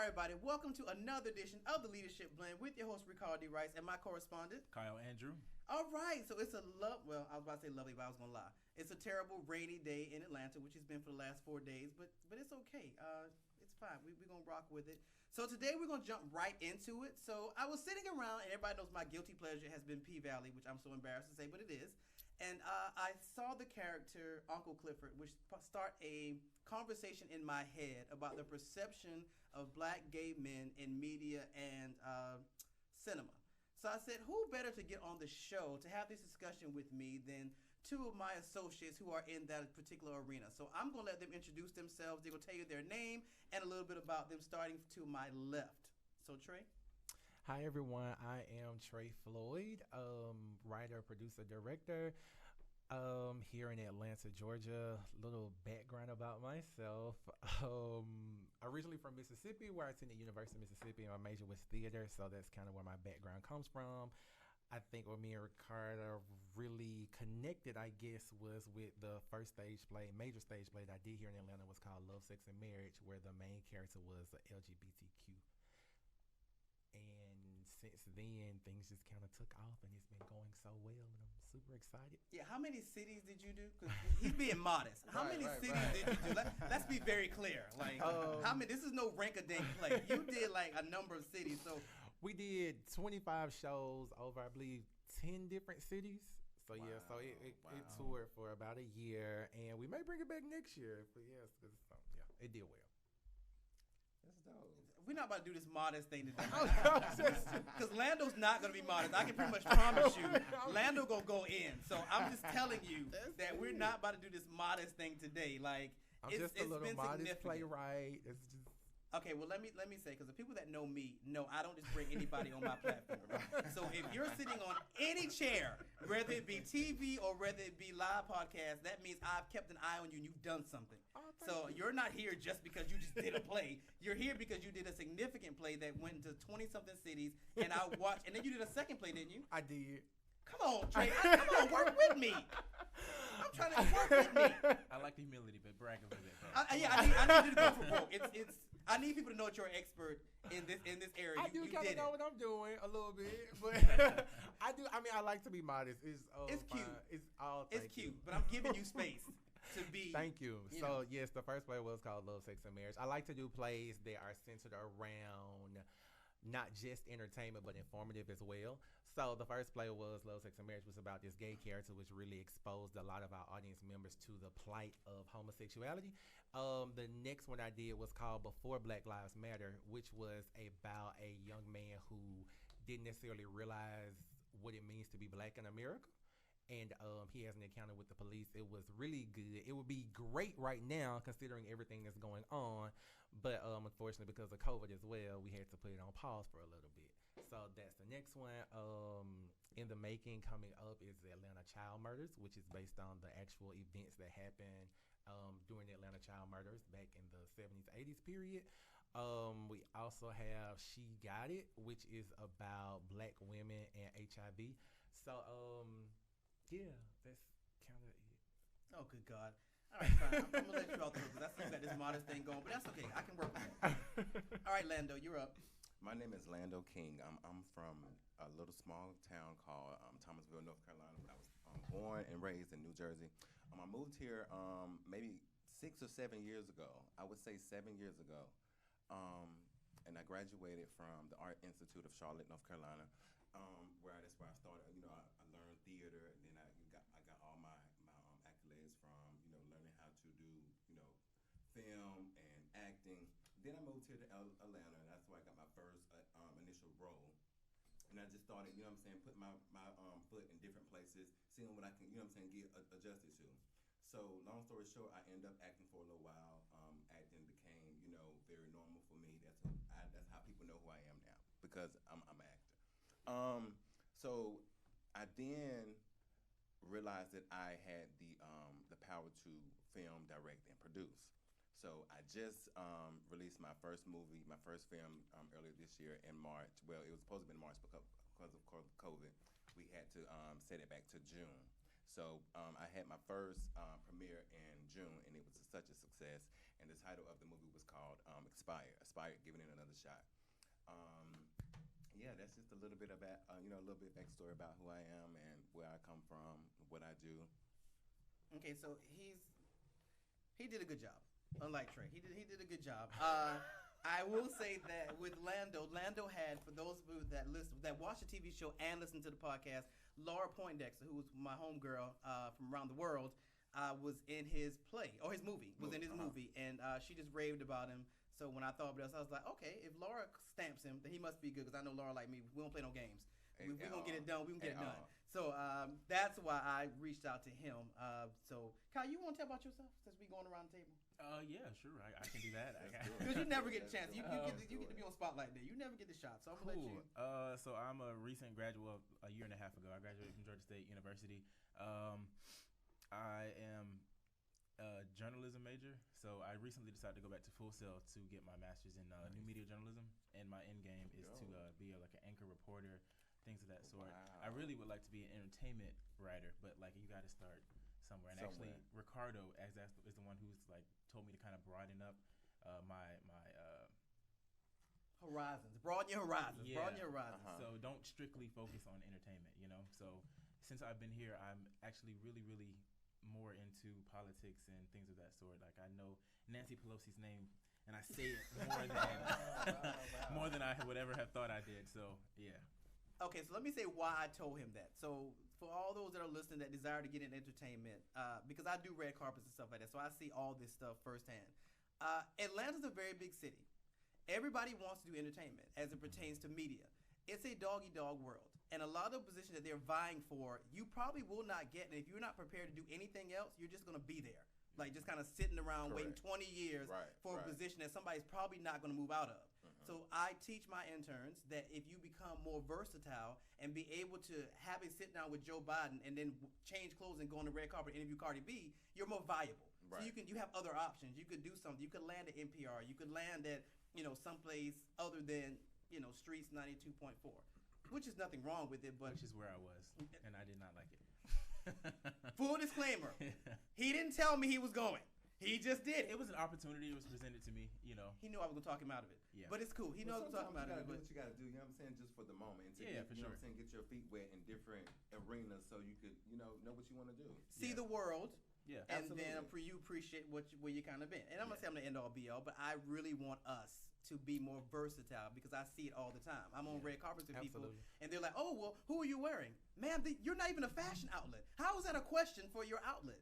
everybody. Welcome to another edition of the Leadership Blend with your host, Ricardo D. Rice, and my correspondent, Kyle Andrew. All right, so it's well, I was about to say lovely, but I was going to lie. It's a terrible rainy day in Atlanta, which has been for the last 4 days, but it's okay. It's fine. We're going to rock with it. So today we're going to jump right into it. So I was sitting around, and everybody knows my guilty pleasure has been P-Valley, which I'm so embarrassed to say, but it is. And I saw the character Uncle Clifford, which start a conversation in my head about the perception of black gay men in media and cinema. So I said, who better to get on the show to have this discussion with me than two of my associates who are in that particular arena. So I'm going to let them introduce themselves. They're going to tell you their name and a little bit about them, starting to my left. So Tre? Hi, everyone. I am Tre Floyd, writer, producer, director, here in Atlanta, Georgia. Little background about myself. Originally from Mississippi, where I attended University of Mississippi, and my major was theater, so that's kind of where my background comes from. I think where me and Ricardo really connected, I guess, was with the first major stage play that I did here in Atlanta was called Love, Sex, and Marriage, where the main character was LGBTQ. And since then, things just kind of took off, and it's been going so well, and I'm super excited. Yeah, how many cities did you do? Because he's being modest. How many cities did you do? Let's be very clear. Like, how many? This is no rank-a-dink play. You did like a number of cities, so. We did 25 shows over, I believe, 10 different cities. So, yeah, so it toured for about a year, and we may bring it back next year. But, yes, yeah, it did well. That's dope. We're not about to do this modest thing today. Because Lando's not going to be modest. I can pretty much promise you, Lando going to go in. So I'm just telling you that we're not about to do this modest thing today. Like, I'm just a little modest playwright. It's just... Okay, well, let me say, because the people that know me know I don't just bring anybody on my platform. So if you're sitting on any chair, whether it be TV or whether it be live podcast, that means I've kept an eye on you and you've done something. So you're not here just because you just did a play. You're here because you did a significant play that went into 20-something cities, and I watched, and then you did a second play, didn't you? I did. Come on, Tre. Come on, work with me. I'm trying to work with me. I like the humility, but brag a little bit. I need you to go for broke. I need people to know that you're an expert in this area. I do kind of know what I'm doing a little bit, but I do. I mean, I like to be modest. It's cute. It's cute, but I'm giving you space to be. Thank you. So yes, the first play was called Love, Sex, and Marriage. I like to do plays that are centered around not just entertainment, but informative as well. So the first play was Love, Sex, and Marriage, was about this gay character, which really exposed a lot of our audience members to the plight of homosexuality. The next one I did was called Before Black Lives Matter, which was about a young man who didn't necessarily realize what it means to be black in America. And he has an encounter with the police. It was really good. It would be great right now considering everything that's going on. But unfortunately, because of COVID as well, we had to put it on pause for a little bit. So that's the next one. In the making, coming up is the Atlanta Child Murders, which is based on the actual events that happened during the Atlanta Child Murders back in the 70s, 80s period. We also have She Got It, which is about black women and HIV. So, yeah, that's kind of it. Oh, good God. All right, fine. I'm going to let you out there because I see you got this modest thing going, but that's okay. I can work with it. All right, Lando, you're up. My name is Lando King. I'm from a little small town called Thomasville, North Carolina. I was born and raised in New Jersey. I moved here maybe 6 or 7 years ago. I would say 7 years ago. And I graduated from the Art Institute of Charlotte, North Carolina, that's where I started. I learned theater, and then I got all my accolades from learning how to do film and acting. Then I moved here to Atlanta, and that's where I got my first initial role. And I just started, putting my foot in different places, seeing what I can, get adjusted to. So long story short, I ended up acting for a little while. Acting became, very normal for me. That's how people know who I am now, because I'm an actor. So I then realized that I had the power to film, direct, and produce. So I just released my first movie, my first film earlier this year in March. Well, it was supposed to be in March, but because of COVID, we had to set it back to June. So I had my first premiere in June, and it was such a success. and the title of the movie was called Expired, Giving It Another Shot. Yeah, that's just a little bit about, a little bit backstory about who I am and where I come from, what I do. Okay, so he did a good job. Unlike Trey, he did a good job. I will say that with Lando had, for those of you that watch the TV show and listen to the podcast, Laura Poindexter, who was my homegirl from around the world, was in his play, or his movie, and she just raved about him. So when I thought about it, I was like, okay, if Laura stamps him, then he must be good, because I know Laura like me, we don't play no games. We're going to get it done. We can get it done. So that's why I reached out to him. So, Kyle, you want to tell about yourself since we going around the table? Yeah, sure. I can do that. Because you never get a chance. You get to be on Spotlight Day. You never get the shot. So I'm going to let you. So I'm a recent graduate a year and a half ago. I graduated from Georgia State University. I am a journalism major. So I recently decided to go back to Full Sail to get my master's in new media journalism. And my end game is to be like an anchor reporter, things of that sort. Wow. I really would like to be an entertainment writer, but like you got to start somewhere. And actually, Ricardo is the one who's like told me to kind of broaden up my horizons. Broaden your horizons. Yeah. Broaden your horizons. So don't strictly focus on entertainment. So since I've been here, I'm actually really, really more into politics and things of that sort. Like I know Nancy Pelosi's name, and I say it more than I would ever have thought I did. So yeah. Okay, so let me say why I told him that. So for all those that are listening that desire to get into entertainment, because I do red carpets and stuff like that, so I see all this stuff firsthand. Atlanta's a very big city. Everybody wants to do entertainment as it pertains to media. It's a dog-eat-dog world. And a lot of positions that they're vying for, you probably will not get. And if you're not prepared to do anything else, you're just going to be there. Like just kind of sitting around waiting 20 years for a position that somebody's probably not going to move out of. So I teach my interns that if you become more versatile and be able to have a sit down with Joe Biden and then change clothes and go on the red carpet and interview Cardi B, you're more valuable. So you have other options. You could do something. You could land at NPR. You could land at someplace other than Streets 92.4, which is nothing wrong with it, but which is where I was, and I did not like it. Full disclaimer: he didn't tell me he was going. He just did. It was an opportunity. It was presented to me. He knew I was gonna talk him out of it. Yeah. But it's cool. He knows I'm talking about it. You gotta do what you gotta do. You know what I'm saying? Just for the moment. For sure. You know what I'm saying? Get your feet wet in different arenas so you could, know what you want to do. See the world. Yeah. And Absolutely. then you appreciate where you kind of been. And I'm gonna say I'm the end all be all, but I really want us to be more versatile because I see it all the time. I'm on red carpets with people, and they're like, "Oh, well, who are you wearing, ma'am? You're not even a fashion outlet. How is that a question for your outlet?"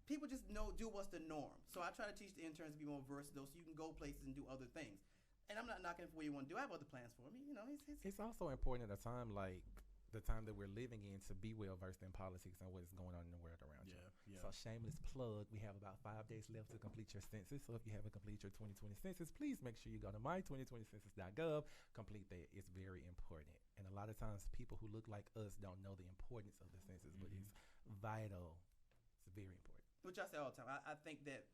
People just do what's the norm. So I try to teach the interns to be more versatile, so you can go places and do other things. And I'm not knocking for what you want to do. I have other plans for me. It's also important at a time like the time that we're living in to be well versed in politics and what is going on in the world around you. Yeah. So shameless plug, we have about 5 days left to complete your census. So if you haven't completed your 2020 census, please make sure you go to my2020census.gov, complete that. It's very important. And a lot of times people who look like us don't know the importance of the census, but it's vital. It's very important. Which I say all the time. I think that,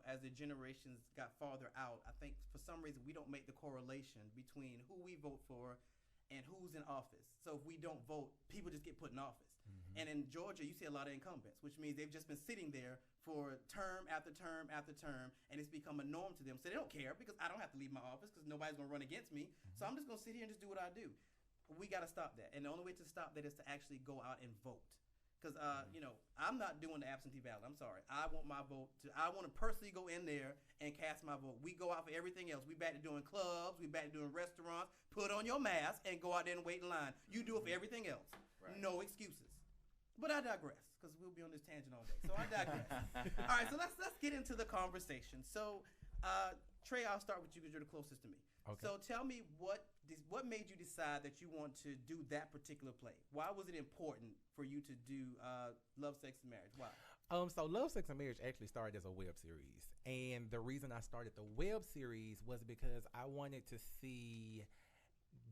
as the generations got farther out, I think for some reason we don't make the correlation between who we vote for and who's in office. So if we don't vote, people just get put in office. And in Georgia, you see a lot of incumbents, which means they've just been sitting there for term after term after term, and it's become a norm to them. So they don't care because I don't have to leave my office because nobody's going to run against me. So I'm just going to sit here and just do what I do. We got to stop that. And the only way to stop that is to actually go out and vote. Because, I'm not doing the absentee ballot. I'm sorry. I want my vote. I want to personally go in there and cast my vote. We go out for everything else. We back to doing clubs. We back to doing restaurants. Put on your mask and go out there and wait in line. You do it for everything else. Right. No excuses. But I digress because we'll be on this tangent all day. So I digress. All right, so let's get into the conversation. So, Trey, I'll start with you because you're the closest to me. Okay. So tell me what made you decide that you want to do that particular play? Why was it important for you to do Love, Sex, and Marriage? Why? So Love, Sex, and Marriage actually started as a web series. And the reason I started the web series was because I wanted to see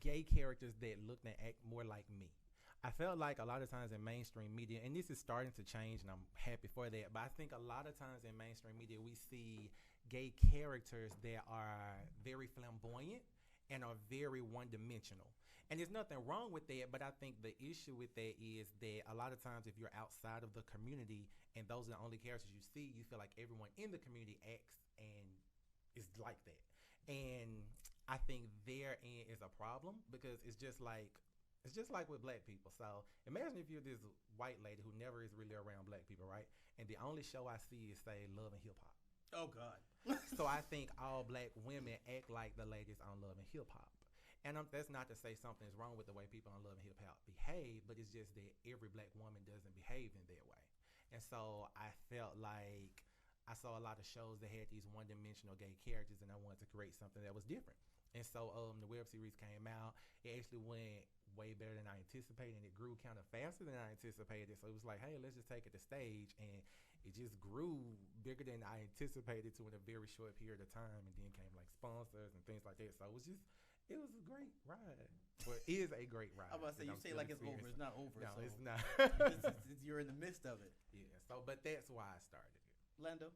gay characters that looked and act more like me. I felt like a lot of times in mainstream media, and this is starting to change, and I'm happy for that, but I think a lot of times in mainstream media, we see gay characters that are very flamboyant and are very one-dimensional. And there's nothing wrong with that, but I think the issue with that is that a lot of times if you're outside of the community and those are the only characters you see, you feel like everyone in the community acts and like that. And I think therein is a problem because it's just like with black people. So imagine if you're this white lady who never is really around black people, right? And the only show I see is say Love and Hip Hop. Oh God. So I think all black women act like the ladies on Love and Hip Hop. And that's not to say something's wrong with the way people on Love and Hip Hop behave, but it's just that every black woman doesn't behave in that way. And so I felt like I saw a lot of shows that had these one-dimensional gay characters, and I wanted to create something that was different. And so the web series came out. It actually went way better than I anticipated, and it grew kind of faster than I anticipated. So it was like, hey, let's just take it to stage, and it just grew bigger than I anticipated to in a very short period of time. And then came like sponsors and things like that. So it was a great ride. Well, it is a great ride. I'm about to say, you say like it's over. It's not over. No, so it's not. you're in the midst of it. Yeah. So, but that's why I started it. Lando,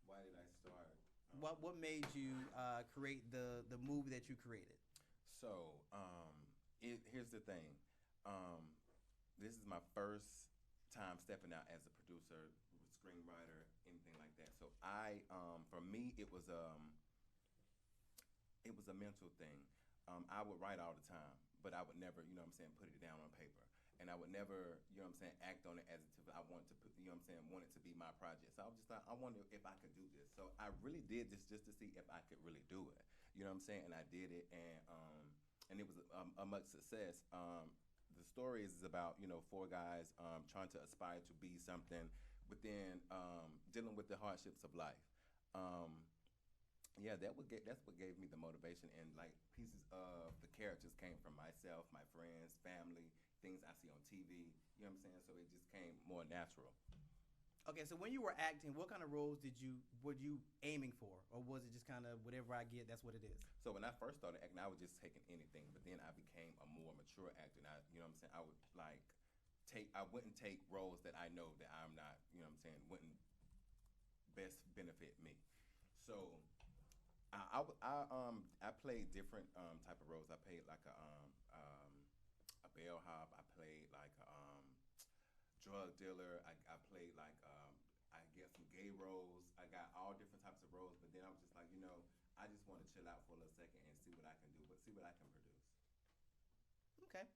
Why did I start? what made you create the movie that you created? So, here's the thing. This is my first time stepping out as a producer, screenwriter, anything like that. So for me, it was a mental thing. I would write all the time, but I would never, put it down on paper. And I would never, act on it as if I wanted to put, want it to be my project. So I was just like, I wonder if I could do this. So I really did this just to see if I could really do it. You know what I'm saying? And I did it, and it was a much success. The story is about, four guys trying to aspire to be something within dealing with the hardships of life. That's what gave me the motivation, and like pieces of the characters came from myself, my friends, family, things I see on TV. You know what I'm saying? So it just came more natural. Okay, so when you were acting, what kind of roles were you aiming for, or was it just kind of whatever I get, that's what it is? So when I first started acting, I was just taking anything, but then I became a more mature actor. And I would I wouldn't take roles that I know that I'm not, wouldn't best benefit me. So I played different type of roles. I played like a bellhop. I played like a drug dealer. I played like I get some gay roles. I got all different types of roles. But then I was just like, I just want to chill out for a little second and see what I can do, but see what I can produce. Okay.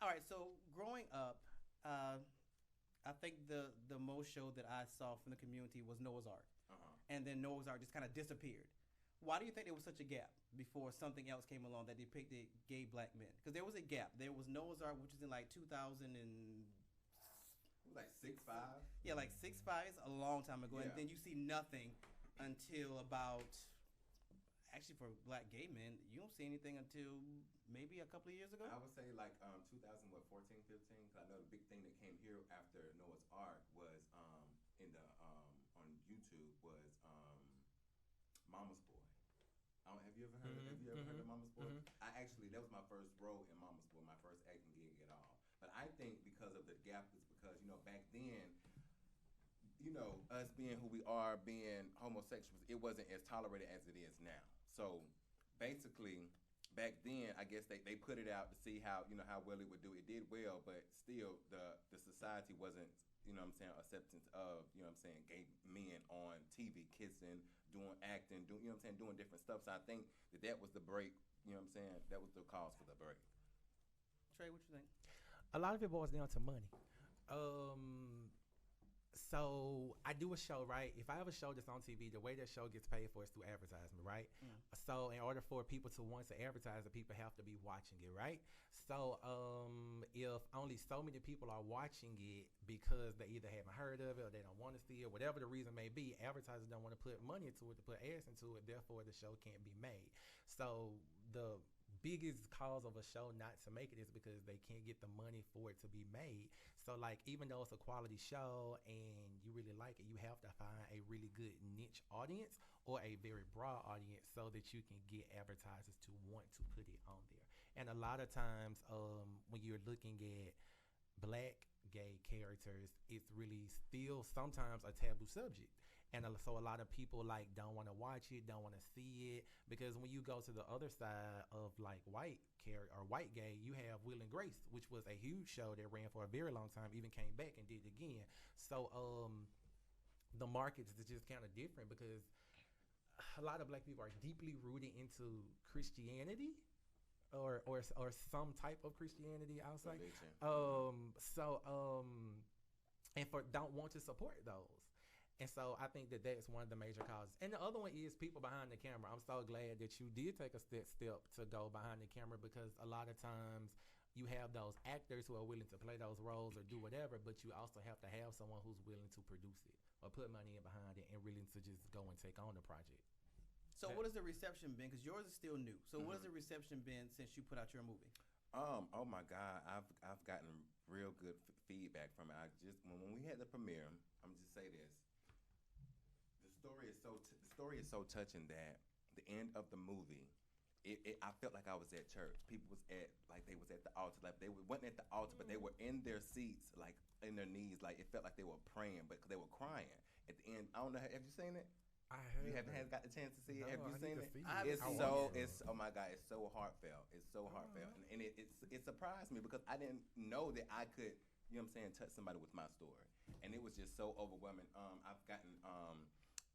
All right. So growing up, I think the most show that I saw from the community was Noah's Ark, and then Noah's Ark just kind of disappeared. Why do you think there was such a gap before something else came along that depicted gay black men? Because there was a gap. There was Noah's Ark, which was in like 2000 and like 6'5". Yeah, like 6'5" is a long time ago, Yeah. and then you see nothing until about. Actually, for black gay men, you don't see anything until maybe a couple of years ago. I would say like 2014, 15. Because I know the big thing that came here after Noah's Ark was in the on YouTube was Mama's Boy. Have you ever heard? Have you ever heard of Mama's Boy? That was my first role in Mama's Boy, my first acting gig at all. But I think because of the gap is because back then, us being who we are, being homosexuals, it wasn't as tolerated as it is now. So basically, back then, I guess they put it out to see how how well it would do. It did well, but still the society wasn't acceptance of gay men on TV, kissing, doing acting, doing different stuff. So I think that was the break. That was the cause for the break. Trey, what you think? A lot of it boils down to money. So I do a show, right? If I have a show that's on TV, the way that show gets paid for is through advertisement, right? So in order for people to want to advertise, the people have to be watching it, right? So if only so many people are watching it because they either haven't heard of it or they don't want to see it, whatever the reason may be, advertisers don't want to put money into it, to put ads into it, therefore the show can't be made. So the biggest cause of a show not to make it is because they can't get the money for it to be made. So like even though it's a quality show and you really like it, you have to find a really good niche audience or a very broad audience so that you can get advertisers to want to put it on there. And a lot of times when you're looking at black gay characters, it's really still sometimes a taboo subject. And so a lot of people don't want to watch it, don't want to see it, because when you go to the other side of like white character or white gay, you have Will and Grace, which was a huge show that ran for a very long time, even came back and did it again. So the markets is just kind of different because a lot of black people are deeply rooted into Christianity or some type of Christianity, I'll say. Religion. And for don't want to support those. And so I think that that's one of the major causes. And the other one is people behind the camera. I'm so glad that you did take a step to go behind the camera, because a lot of times you have those actors who are willing to play those roles or do whatever, but you also have to have someone who's willing to produce it or put money in behind it and willing to just go and take on the project. So what has the reception been? Because yours is still new. So what has the reception been since you put out your movie? Oh my God, I've gotten real good feedback from it. When we had the premiere, I'm just say this. The story is so touching that the end of the movie, I felt like I was at church. People was they was at the altar. Like they wasn't at the altar, but they were in their seats, like in their knees. Like it felt like they were praying, but they were crying at the end. I don't know. Have you seen it? I have. You haven't got the chance to see it. No, Have you I seen need it? to see it. It's oh my God, it's so heartfelt. It's so heartfelt, and it surprised me because I didn't know that I could, you know what I'm saying, touch somebody with my story, and it was just so overwhelming. I've gotten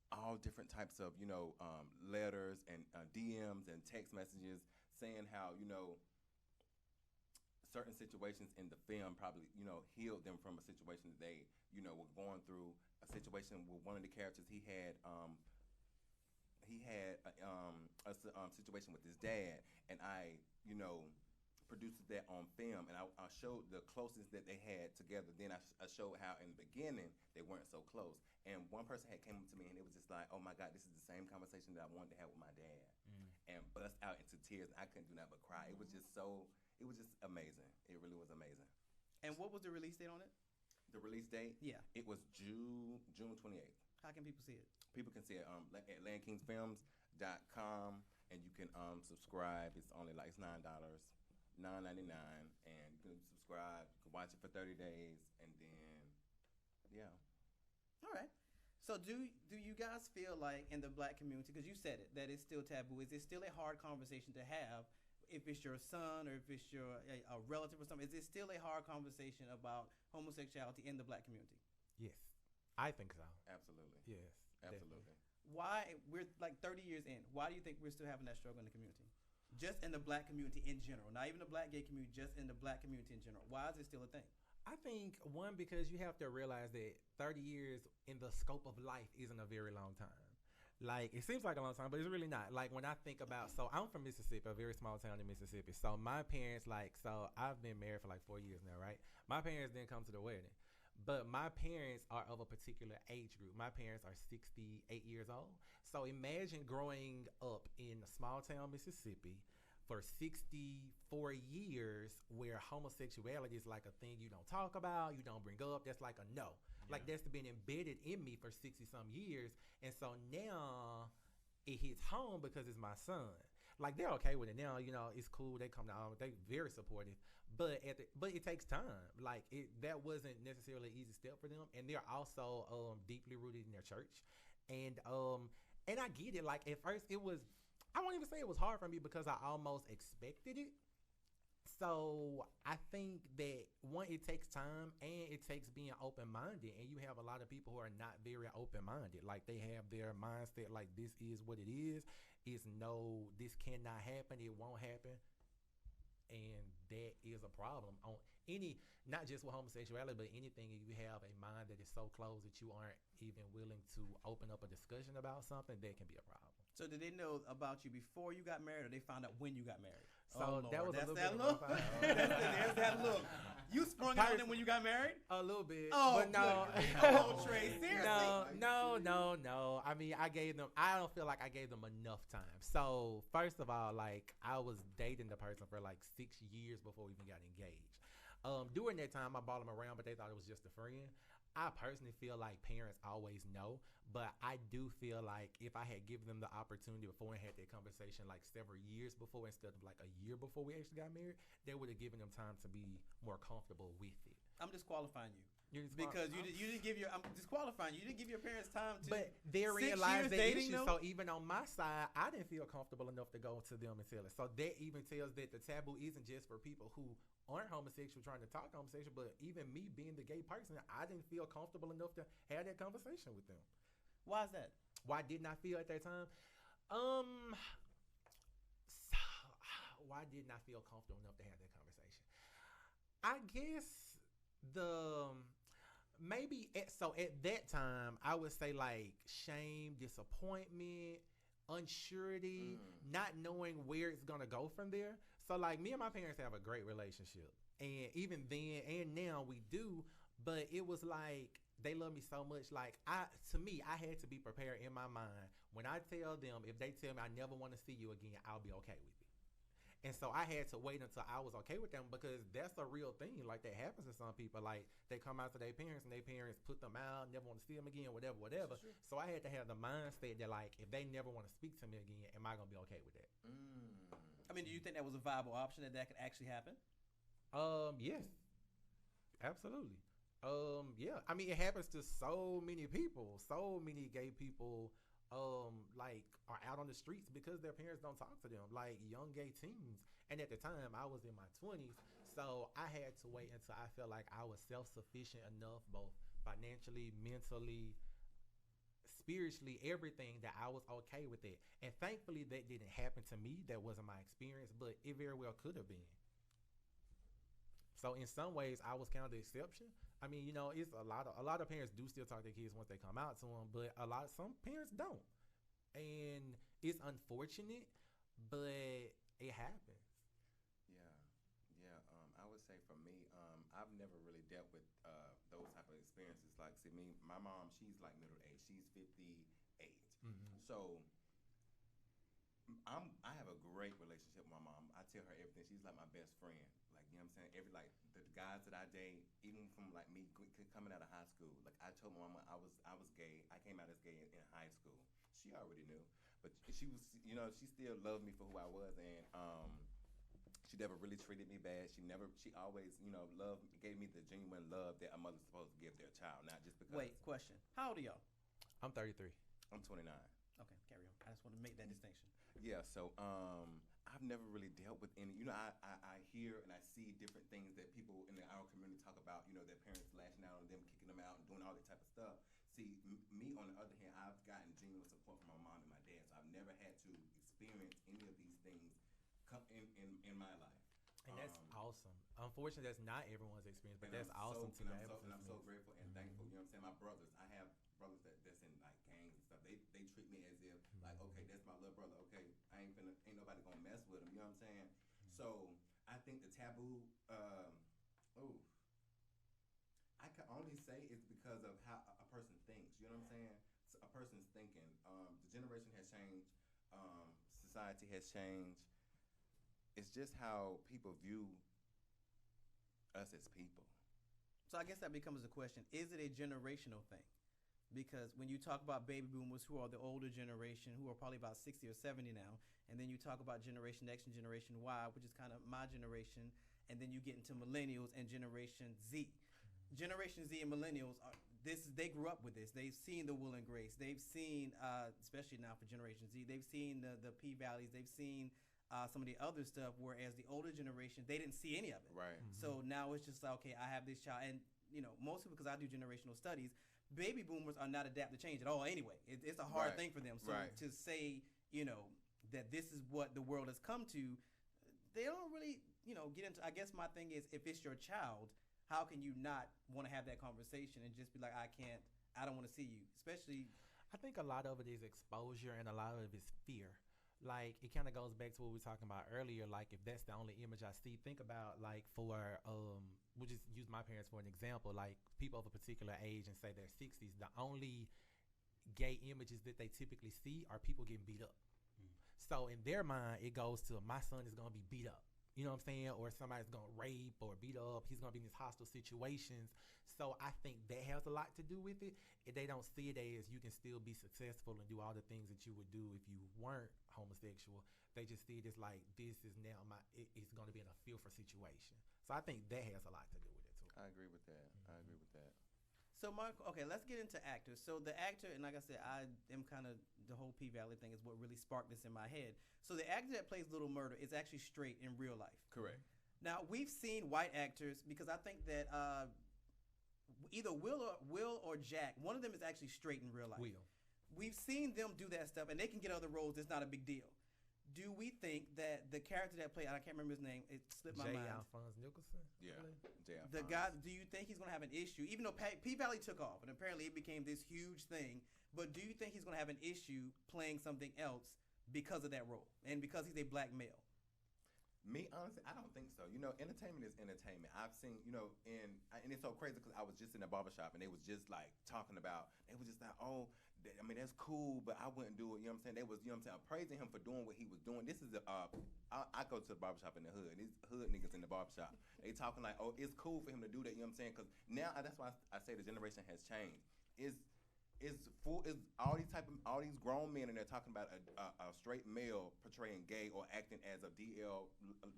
all different types of letters and DMs and text messages saying how certain situations in the film probably healed them from a situation that they were going through. A situation with one of the characters, he had a situation with his dad, and I produced that on film, and I showed the closeness that they had together. Then I showed how in the beginning they weren't so close, and one person had came up to me and it was just like, oh my God, this is the same conversation that I wanted to have with my dad, and bust out into tears, and I couldn't do nothing but cry. It was just amazing. It really was amazing. And what was the release date on it? The release date? Yeah. It was June 28th. How can people see it? People can see it at landkingsfilms.com, and you can subscribe. It's only like $9.99, and you can subscribe. You can watch it for 30 days, and then yeah. All right. So do you guys feel like in the black community, because you said it, that it's still taboo, is it still a hard conversation to have if it's your son or if it's your a relative or something? Is it still a hard conversation about homosexuality in the black community? Yes, I think so. Absolutely. Yes, absolutely. Definitely. Why, we're like 30 years in, why do you think we're still having that struggle in the community? Just in the black community in general, not even the black gay community, just in the black community in general. Why is it still a thing? I think, one, because you have to realize that 30 years in the scope of life isn't a very long time. Like, it seems like a long time, but it's really not. Like, when I think about, so I'm from Mississippi, a very small town in Mississippi. So my parents, so I've been married for like 4 years now, right? My parents didn't come to the wedding. But my parents are of a particular age group. My parents are 68 years old. So imagine growing up in small town Mississippi for 64 years where homosexuality is like a thing you don't talk about, you don't bring up. That's like a no. Yeah. Like that's been embedded in me for 60-some years. And so now it hits home because it's my son. Like they're okay with it now, it's cool. They come down, they very supportive. But it takes time. Like that wasn't necessarily an easy step for them. And they're also deeply rooted in their church. And I get it. Like at first it was, I won't even say it was hard for me because I almost expected it. So I think that one, it takes time and it takes being open-minded. And you have a lot of people who are not very open-minded. Like they have their mindset like this is what it is. This cannot happen. It won't happen. And that is a problem on not just with homosexuality, but anything. If you have a mind that is so closed that you aren't even willing to open up a discussion about something, that can be a problem. So did they know about you before you got married, or they found out when you got married? So that was that's a little that bit look. of a There's that look. You sprung on them when you got married? A little bit. Oh, but no. Oh, Trey, seriously? No. I mean, I don't feel like I gave them enough time. So first of all, like I was dating the person for like 6 years before we even got engaged. During that time, I brought them around, but they thought it was just a friend. I personally feel like parents always know, but I do feel like if I had given them the opportunity before and had that conversation like several years before instead of like a year before we actually got married, they would have given them time to be more comfortable with it. I'm disqualifying you. Because you didn't give your, I'm disqualifying you. You didn't give your parents time to. But therein lies the issue. So even on my side, I didn't feel comfortable enough to go to them and tell it. So that even tells that the taboo isn't just for people who aren't homosexual trying to talk homosexual, but even me being the gay person, I didn't feel comfortable enough to have that conversation with them. Why is that? Why didn't I feel at that time? Um, so, why didn't I feel comfortable enough to have that conversation? I guess the maybe at that time I would say like shame, disappointment, unsurety, not knowing where it's gonna go from there. So like me and my parents have a great relationship, and even then and now we do. But it was like they love me so much. Like to me, I had to be prepared in my mind. When I tell them, if they tell me I never want to see you again, I'll be okay with it. And so I had to wait until I was okay with them because that's a real thing. Like that happens to some people. Like they come out to their parents and their parents put them out, never want to see them again, whatever. So I had to have the mindset that like if they never want to speak to me again, am I gonna be okay with that? I mean, do you think that was a viable option that could actually happen? Yes, absolutely. Yeah. I mean, it happens to so many people, so many gay people. Like are out on the streets because their parents don't talk to them, like young gay teens. And at the time, I was in my 20s, so I had to wait until I felt like I was self-sufficient enough, both financially, mentally, spiritually, everything that I was okay with it. And thankfully, that didn't happen to me. That wasn't my experience, but it very well could have been. So in some ways, I was kind of the exception. I mean, it's a lot of parents do still talk to their kids once they come out to them, but some parents don't, and it's unfortunate, but it happens. Yeah. I would say for me, I've never really dealt with those type of experiences. Like, see, my mom, she's like middle age. She's 58. So I have a great relationship with my mom. I tell her everything. She's like my best friend. Like, you know what I'm saying? Every like the guys that I date, even from like me coming out of high school. Like I told my mama I was gay. I came out as gay in high school. She already knew, but she was she still loved me for who I was, and she never really treated me bad. She always loved, gave me the genuine love that a mother's supposed to give their child, not just because. Wait, question. How old are y'all? I'm 33. I'm 29. Okay, carry on. I just want to make that distinction. Yeah, so I've never really dealt with any. I hear and I see different things that people in our community talk about. Their parents lashing out on them, kicking them out, and doing all that type of stuff. See, me on the other hand, I've gotten genuine support from my mom and my dad, so I've never had to experience any of these things come in my life. And that's awesome. Unfortunately, that's not everyone's experience, but that's awesome to be able to. And I'm so grateful and thankful. You know what I'm saying? My brothers, I have brothers that's in like gangs and stuff. They treat me as if like, okay, that's my little brother. Okay, ain't nobody gonna mess with him. You know what I'm saying? So I think the taboo. I can only say it's because of how a person thinks. You know what I'm saying? So a person's thinking. The generation has changed. Society has changed. It's just how people view us as people. So I guess that becomes the question: is it a generational thing? Because when you talk about baby boomers, who are the older generation, who are probably about 60 or 70 now, and then you talk about Generation X and Generation Y, which is kind of my generation, and then you get into millennials and Generation Z. Generation Z and millennials they grew up with this. They've seen the Will and Grace. They've seen, especially now for Generation Z, they've seen the P-Valleys. They've seen some of the other stuff. Whereas the older generation, they didn't see any of it. Right. So now it's just like, okay, I have this child, and mostly because I do generational studies. Baby boomers are not adapt to change at all anyway. It's a hard thing for them. So to say, that this is what the world has come to, they don't really, get into. I guess my thing is, if it's your child, how can you not want to have that conversation and just be like, I don't want to see you, especially. I think a lot of it is exposure and a lot of it is fear. Like, it kind of goes back to what we were talking about earlier. Like, if that's the only image I see, think about, like, we'll just use my parents for an example. Like, people of a particular age and say they're 60s, the only gay images that they typically see are people getting beat up. So in their mind, it goes to, my son is going to be beat up. You know what I'm saying? Or somebody's going to rape or beat up. He's going to be in these hostile situations. So I think that has a lot to do with it. If they don't see it as you can still be successful and do all the things that you would do if you weren't homosexual. They just see it as like, this is now it's going to be in a fearful situation. So I think that has a lot to do with it too. I agree with that. I agree with that. So, Mark, okay, let's get into actors. So the actor, and like I said, I am kind of, the whole P-Valley thing is what really sparked this in my head. So the actor that plays Little Murder is actually straight in real life. Correct. Now, we've seen white actors, because I think that either Will or Jack, one of them is actually straight in real life. Will. we've seen them do that stuff, and they can get other roles. It's not a big deal. Do we think that the character that played, I can't remember his name, it slipped my J. mind. Alphonse Nicholson. Yeah. The guy, do you think he's going to have an issue? Even though P-Valley took off, and apparently it became this huge thing, but do you think he's going to have an issue playing something else because of that role and because he's a black male? Me, honestly, I don't think so. You know, entertainment is entertainment. I've seen, you know, and it's so crazy because I was just in a barbershop and they was just like talking about, they was just like, oh, I mean, that's cool, but I wouldn't do it. You know what I'm saying? They was, you know what I'm saying, praising him for doing what he was doing. This is, I go to the barbershop in the hood. These hood niggas in the barbershop. They talking like, oh, it's cool for him to do that. You know what I'm saying? Because now, that's why I say the generation has changed. Is all these grown men and they're talking about a straight male portraying gay or acting as a DL,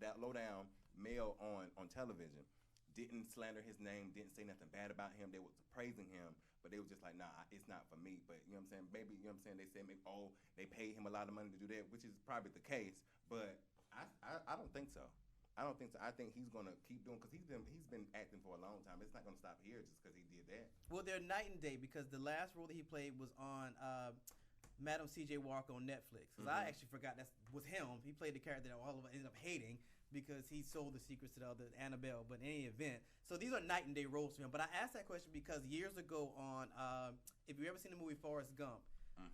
that low down male on television. Didn't slander his name, didn't say nothing bad about him. They were praising him, but they were just like, nah, it's not for me. But you know what I'm saying? Maybe, you know what I'm saying, they said maybe, oh, they paid him a lot of money to do that, which is probably the case. But I don't think so. I don't think so. I think he's gonna keep doing, because he's been acting for a long time. It's not gonna stop here just because he did that. Well, they're night and day, because the last role that he played was on Madam C.J. Walker on Netflix. Because I actually forgot that was him. He played the character that all of us ended up hating because he sold the secrets to the other Annabelle. But in any event, so these are night and day roles for him. But I asked that question because years ago on, if you ever seen the movie Forrest Gump,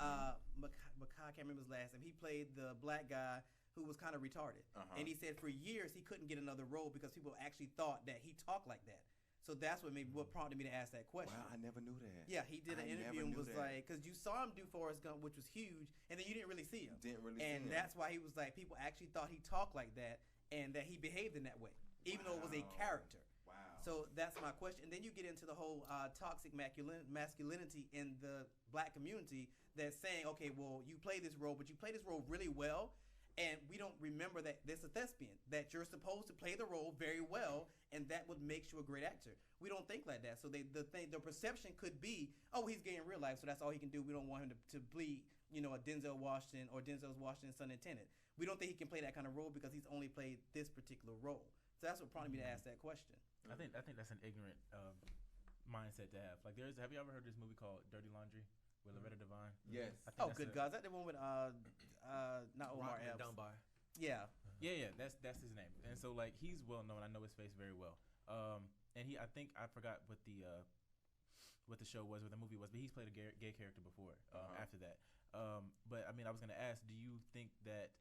Makai, I can't remember his last name. He played the black guy who was kind of retarded. And he said for years he couldn't get another role because people actually thought that he talked like that. So that's what prompted me to ask that question. Wow, I never knew that. Yeah, he did an interview and was like, because you saw him do Forrest Gump, which was huge, and then you didn't really see him. And that's why he was like, people actually thought he talked like that and that he behaved in that way, even though it was a character. Wow. So that's my question. And then you get into the whole toxic masculinity in the black community that's saying, okay, well, you play this role, but you play this role really well, and we don't remember that there's a thespian, that you're supposed to play the role very well, and that would make you a great actor. We don't think like that. So the perception could be, oh, he's gay in real life, so that's all he can do. We don't want him to bleed, you know, a Denzel Washington or Denzel Washington's son in Tenet. We don't think he can play that kind of role because he's only played this particular role. So that's what prompted me to ask that question. I think that's an ignorant mindset to have. Like, have you ever heard this movie called Dirty Laundry with Loretta Devine? Yes. Oh, good God. Is that the one with not Omar Epps? Dunbar. Yeah. Yeah, that's his name. And so, like, he's well known. I know his face very well. And I think I forgot what the show was, what the movie was, but he's played a gay character before. After that, but I mean, I was gonna ask, do you think that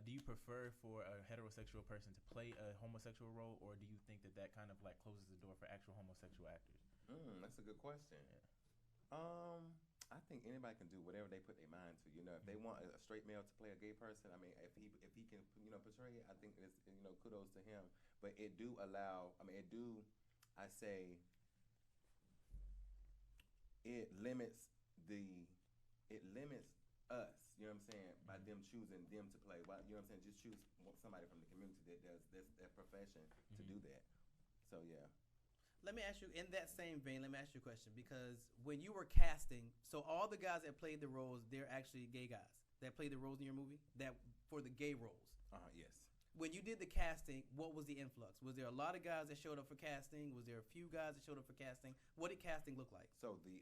do you prefer for a heterosexual person to play a homosexual role, or do you think that kind of like closes the door for actual homosexual actors? That's a good question. Yeah. I think anybody can do whatever they put their mind to. You know, if they want a straight male to play a gay person, I mean, if he can, you know, portray it, I think it's, you know, kudos to him. But it do allow. I mean, I say, it limits us. You know what I'm saying? By them choosing them to play. Why, you know what I'm saying? Just choose somebody from the community that does that profession to do that. So yeah. Let me ask you, in that same vein, let me ask you a question, because when you were casting, so all the guys that played the roles, they're actually gay guys that played the roles in your movie, that for the gay roles. Yes. When you did the casting, what was the influx? Was there a lot of guys that showed up for casting? Was there a few guys that showed up for casting? What did casting look like? So the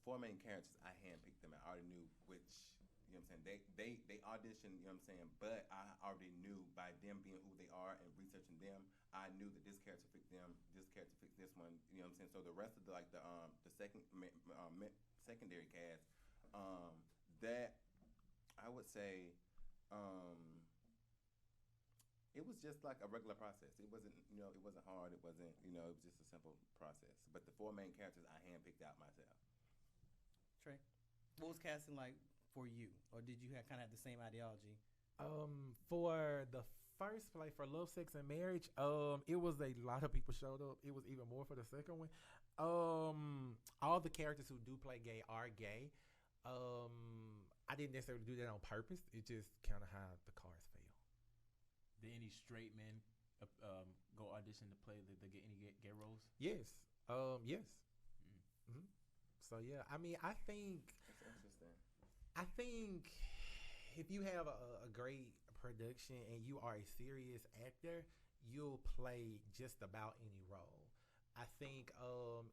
4 main characters, I handpicked them. I already knew which, you know what I'm saying, they auditioned, you know what I'm saying, but I already knew by them being who they are and researching them, I knew that this character fit them, this character fit this one, you know what I'm saying. So the rest of the secondary cast, that I would say, it was just like a regular process. It wasn't, you know, it wasn't hard. It wasn't, you know, it was just a simple process. But the 4 main characters I handpicked out myself. Trey, what was casting like for you, or did you kind of have the same ideology? For the first play, for Love, Sex, and Marriage, it was a lot of people showed up. It was even more for the second one. All the characters who do play gay are gay. I didn't necessarily do that on purpose. It just kind of how the cards fell. Did any straight men go audition to play any gay roles? Yes. Yes. Mm-hmm. So yeah, I mean, I think That's interesting. I think if you have a great production and you are a serious actor, you'll play just about any role. I think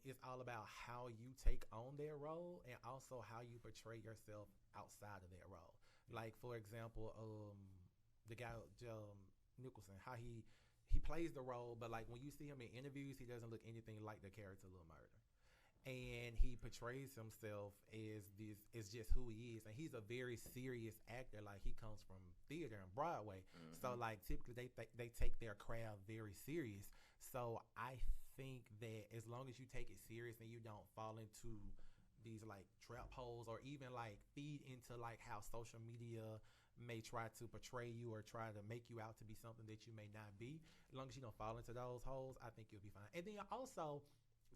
it's all about how you take on their role and also how you portray yourself outside of that role. Like for example, the guy Nicholson, how he plays the role, but like when you see him in interviews, he doesn't look anything like the character Lil Murder. And he portrays himself as this is just who he is, and he's a very serious actor. Like he comes from theater and Broadway, so like typically they take their craft very serious. So I think that as long as you take it serious and you don't fall into these like trap holes or even like feed into like how social media may try to portray you or try to make you out to be something that you may not be, as long as you don't fall into those holes, I think you'll be fine. And then also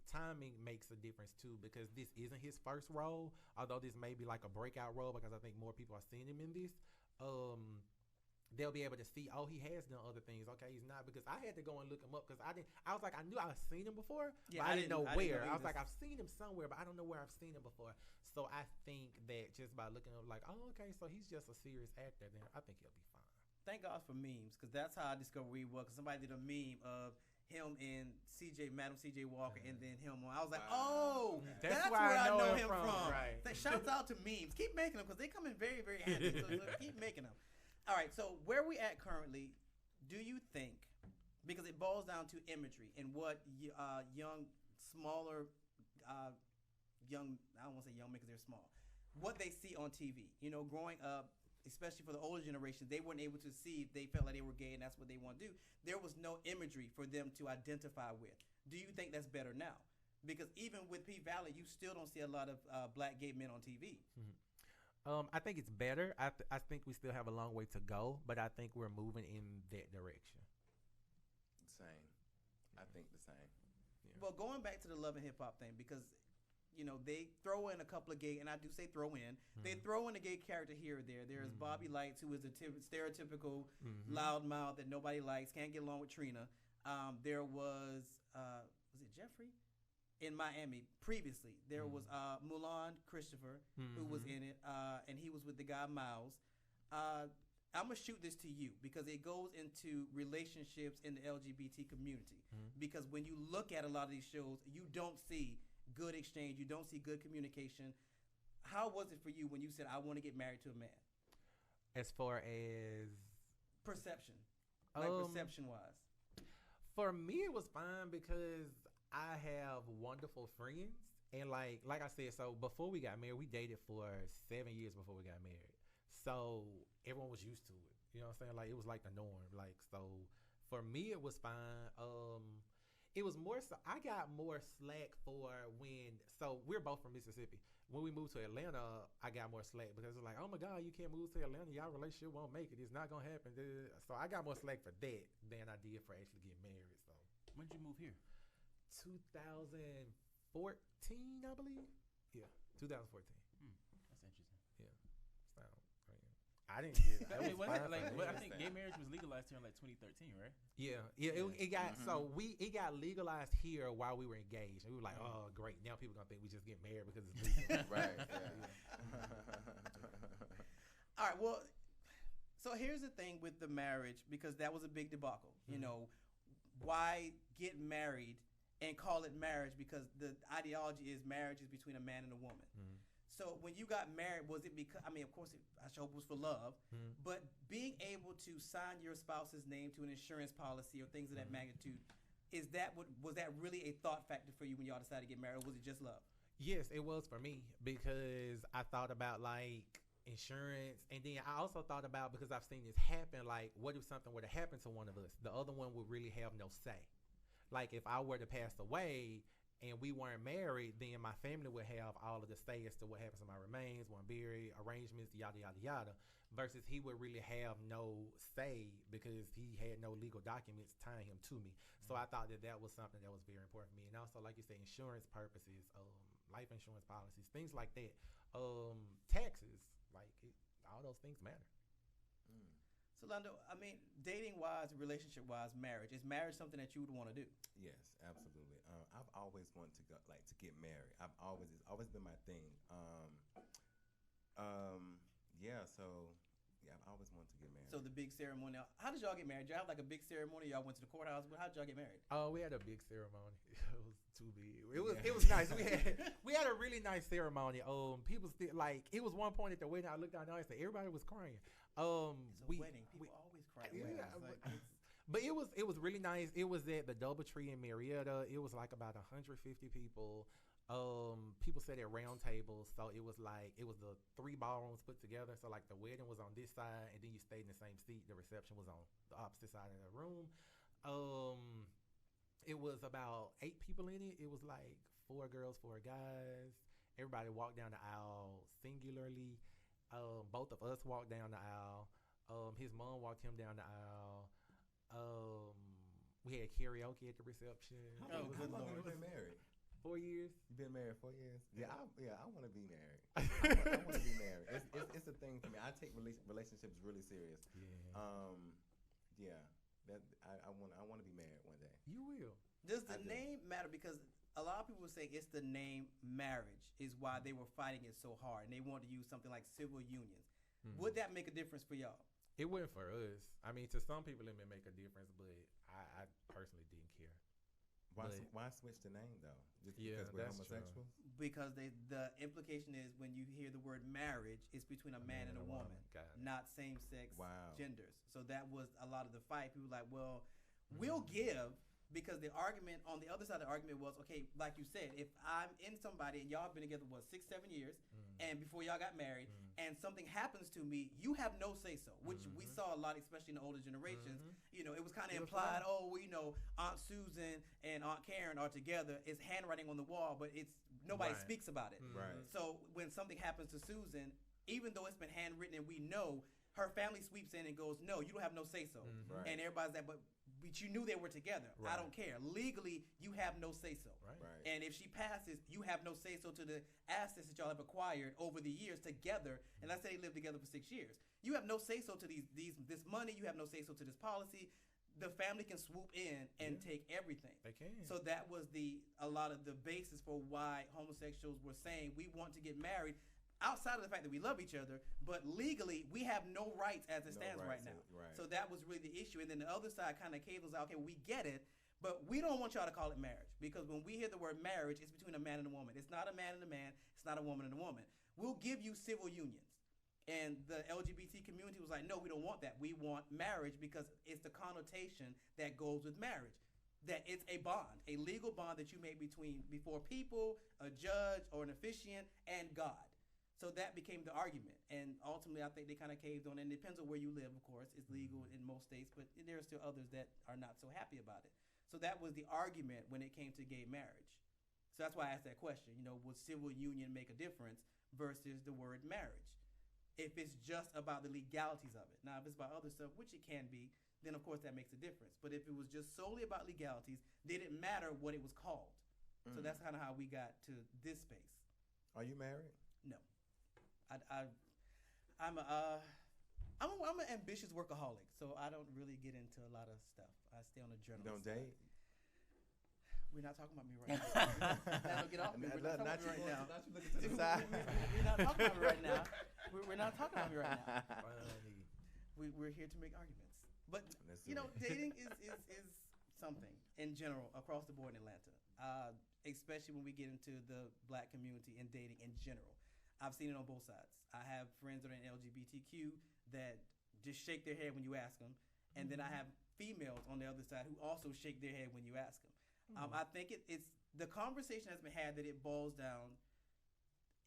timing makes a difference too, because this isn't his first role, although this may be like a breakout role because I think more people are seeing him in this. They'll be able to see, oh, he has done other things. Okay, he's not, because I had to go and look him up because I was like, I knew I've seen him before, but I didn't know where. I was like, I've seen him somewhere, but I don't know where I've seen him before. So I think that just by looking up, like, oh, okay, so he's just a serious actor, then I think he'll be fine. Thank God for memes, because that's how I discovered who he was. Because somebody did a meme of him and Madam CJ Walker, and then him. I was like, oh, that's where I know him from. Right. Shouts out to memes. Keep making them, because they come in very, very handy. So keep making them. All right, so where we at currently, do you think, because it boils down to imagery and what young, smaller, I don't want to say young because they're small, what they see on TV. You know, growing up, especially for the older generation, they weren't able to see if they felt like they were gay and that's what they want to do. There was no imagery for them to identify with. Do you think that's better now? Because even with P-Valley, you still don't see a lot of black gay men on TV. Mm-hmm. I think it's better. I think we still have a long way to go, but I think we're moving in that direction. Same. I think the same. Yeah. Well, going back to the Love and Hip Hop thing, because you know they throw in a couple of gay, and I do say throw in. They throw in a gay character here or there. There's Bobby Lights, who is a stereotypical loudmouth that nobody likes, can't get along with Trina. There was it Jeffrey? In Miami previously, there was Mulan Christopher who was in it, and he was with the guy Miles. I'm gonna shoot this to you because it goes into relationships in the LGBT community. Because when you look at a lot of these shows, you don't see good exchange, you don't see good communication. How was it for you when you said, "I want to get married to a man"? As far as perception, perception wise, for me it was fine because I have wonderful friends, and like I said, so before we got married, we dated for 7 years before we got married. So everyone was used to it. You know what I'm saying? Like it was like the norm. Like so for me it was fine. It was more so I got more slack for so we're both from Mississippi. When we moved to Atlanta, I got more slack because it was like, oh my God, you can't move to Atlanta. Y'all relationship won't make it. It's not gonna happen. So I got more slack for that than I did for actually getting married. So when did you move here? 2014, I believe. Yeah, 2014. That's interesting. Yeah, I didn't get. I mean, I think gay marriage was legalized here in like 2013, right? Yeah. It got it got legalized here while we were engaged, and we were like, oh great, now people gonna think we just get married because it's legal. Right. All right. Well, so here's the thing with the marriage, because that was a big debacle. You know, why get married and call it marriage, because the ideology is marriage is between a man and a woman. So when you got married, was it because, I mean, of course, I hope it was for love, but being able to sign your spouse's name to an insurance policy or things of that magnitude, was that really a thought factor for you when y'all decided to get married, or was it just love? Yes, it was for me, because I thought about like insurance, and then I also thought about, because I've seen this happen, like what if something were to happen to one of us? The other one would really have no say. Like if I were to pass away and we weren't married, then my family would have all of the say as to what happens to my remains, one buried, arrangements, yada, yada, yada, versus he would really have no say because he had no legal documents tying him to me. So I thought that was something that was very important for me. And also, like you say, insurance purposes, life insurance policies, things like that, taxes, all those things matter. So Lando, I mean, dating-wise, relationship-wise, marriage, is marriage something that you would want to do? Yes, absolutely. I've always wanted to to get married. It's always been my thing. Yeah. So, Yeah, I always wanted to get married. So the big ceremony. How did y'all get married? Y'all have like a big ceremony? Y'all went to the courthouse? How did y'all get married? Oh, we had a big ceremony. It was too big. It was Yeah. it was nice. We had a really nice ceremony. People still like. It was one point at the wedding. I looked down there and said everybody was crying. It's a wedding. People always cry. at Yeah, weddings. Like, but it was really nice. It was at the DoubleTree in Marietta. It was like about 150 people. People sat at round tables, so it was the 3 ballrooms put together. So like the wedding was on this side, and then you stayed in the same seat. The reception was on the opposite side of the room. It was about 8 people in it. It was like 4 girls, 4 guys. Everybody walked down the aisle singularly. Both of us walked down the aisle. His mom walked him down the aisle. We had karaoke at the reception. How long have you been married? 4 years. You've been married 4 years? Yeah, I want to be married. I want to be married. It's a thing for me. I take relationships really serious. Yeah. I want to be married one day. You will. does the name matter? Because a lot of people say it's the name marriage is why they were fighting it so hard, and they wanted to use something like civil unions. Mm-hmm. Would that make a difference for y'all? It wouldn't for us. I mean, to some people it may make a difference, but I personally didn't care. Why switch the name though? Just Yeah, because we're that's homosexuals? Because the implication is when you hear the word marriage, it's between a man and a woman, Got it. not same-sex Wow. genders. So that was a lot of the fight. People were like, well, we'll give, because the argument on the other side of the argument was, okay, like you said, if I'm in somebody and y'all been together, 6-7 years, and before y'all got married, and something happens to me, you have no say-so, which we saw a lot, especially in the older generations. You know, it was kind of implied, Aunt Susan and Aunt Karen are together. It's handwriting on the wall, but nobody Right. speaks about it. Right. So when something happens to Susan, even though it's been handwritten and we know, her family sweeps in and goes, no, you don't have no say-so. Right. And everybody's like, but you knew they were together. I Right. don't care. Legally, you have no say-so. Right. Right. And if she passes, you have no say-so to the assets that y'all have acquired over the years together. And let's say they lived together for 6 years. You have no say-so to this money. You have no say-so to this policy. The family can swoop in and take everything. They can. So that was a lot of the basis for why homosexuals were saying we want to get married, outside of the fact that we love each other, but legally we have no rights as it No stands right rights, now. right. So that was really the issue. And then the other side kind of caved was like, okay, we get it, but we don't want y'all to call it marriage, because when we hear the word marriage, it's between a man and a woman. It's not a man and a man. It's not a woman and a woman. We'll give you civil unions. And the LGBT community was like, no, we don't want that. We want marriage because it's the connotation that goes with marriage. That it's a bond, a legal bond that you make before people, a judge or an officiant, and God. So that became the argument. And ultimately, I think they kind of caved on it. And it depends on where you live, of course. It's legal in most states, but there are still others that are not so happy about it. So that was the argument when it came to gay marriage. So that's why I asked that question. You know, would civil union make a difference versus the word marriage? If it's just about the legalities of it. Now, if it's about other stuff, which it can be, then of course that makes a difference. But if it was just solely about legalities, then it didn't matter what it was called. So that's kind of how we got to this space. Are you married? No, I'm an ambitious workaholic, so I don't really get into a lot of stuff. I stay on the You journalist don't side. date? We're not talking about me right now. Now, get off me. We're not talking about me right now. Not you looking to the side. We're not talking about me right now. We're not talking about me right now. We're here to make arguments. But That's you know, it. dating is something in general across the board in Atlanta, especially when we get into the black community and dating in general. I've seen it on both sides. I have friends that are in LGBTQ that just shake their head when you ask them, and then I have females on the other side who also shake their head when you ask them. I think it's the conversation has been had that it boils down,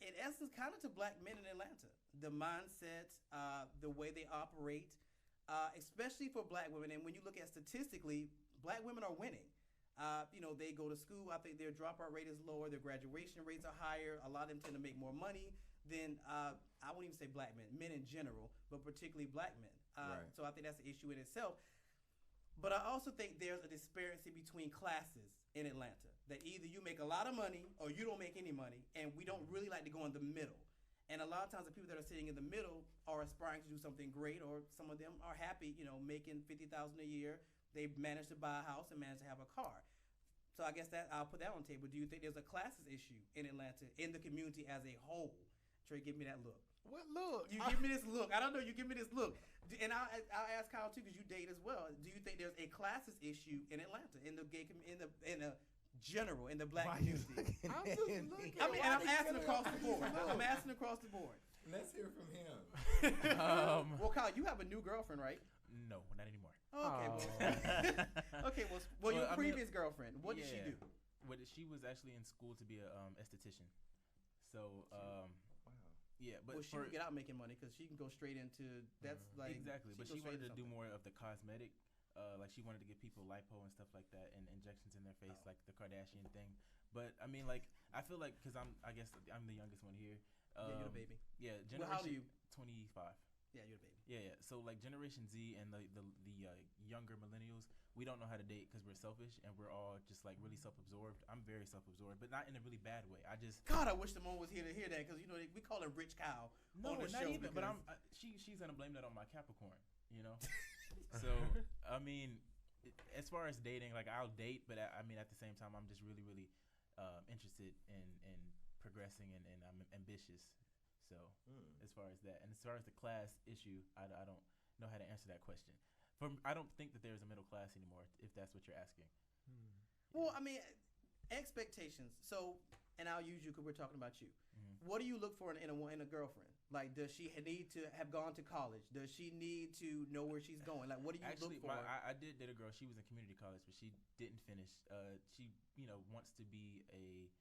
in essence, kind of to black men in Atlanta. The mindset, the way they operate, especially for black women. And when you look at statistically, black women are winning. You know, they go to school. I think their dropout rate is lower. Their graduation rates are higher. A lot of them tend to make more money than, I wouldn't even say black men in general, but particularly black men. Right. So I think that's an issue in itself. But I also think there's a disparity between classes in Atlanta, that either you make a lot of money or you don't make any money, and we don't really like to go in the middle. And a lot of times the people that are sitting in the middle are aspiring to do something great, or some of them are happy, you know, making $50,000 a year. They've managed to buy a house and managed to have a car. So I guess that I'll put that on the table. Do you think there's a classes issue in Atlanta, in the community as a whole? Trey, give me that look. What look? You give me this look. I don't know. You give me this look. And I'll ask Kyle too, because you date as well. Do you think there's a classist issue in Atlanta, in the gay in the general, in the black community? I'm just looking. I mean, and I'm asking across the board. I'm asking across the board. Let's hear from him. Well, Kyle, you have a new girlfriend, right? No, not anymore. Okay. Well, your previous girlfriend. What did she do? She was actually in school to be a esthetician. So, yeah, but she can get out making money because she can go straight into exactly. But she wanted to do more of the cosmetic. Like she wanted to give people lipo and stuff like that, and injections in their face, like the Kardashian thing. But I mean, like I feel like because I guess I'm the youngest one here. Yeah, you're the baby. Yeah, generation. Well, how old are you? 25. Yeah, you're the baby. Yeah. So like Generation Z and the younger millennials, we don't know how to date because we're selfish and we're all just like really self-absorbed. I'm very self-absorbed, but not in a really bad way. I wish Simone was here to hear that because we call her Rich Cow on the not show. Even. But she's gonna blame that on my Capricorn. So I mean, as far as dating, like I'll date, but I mean at the same time, I'm just really really interested in progressing and I'm ambitious. So as far as that, and as far as the class issue, I don't know how to answer that question. I don't think that there's a middle class anymore, if that's what you're asking. Well, I mean, expectations. So, and I'll use you because we're talking about you. Mm-hmm. What do you look for in a girlfriend? Like, does she need to have gone to college? Does she need to know where she's going? Like, what do you look for? I did date a girl. She was in community college, but she didn't finish. She, wants to be a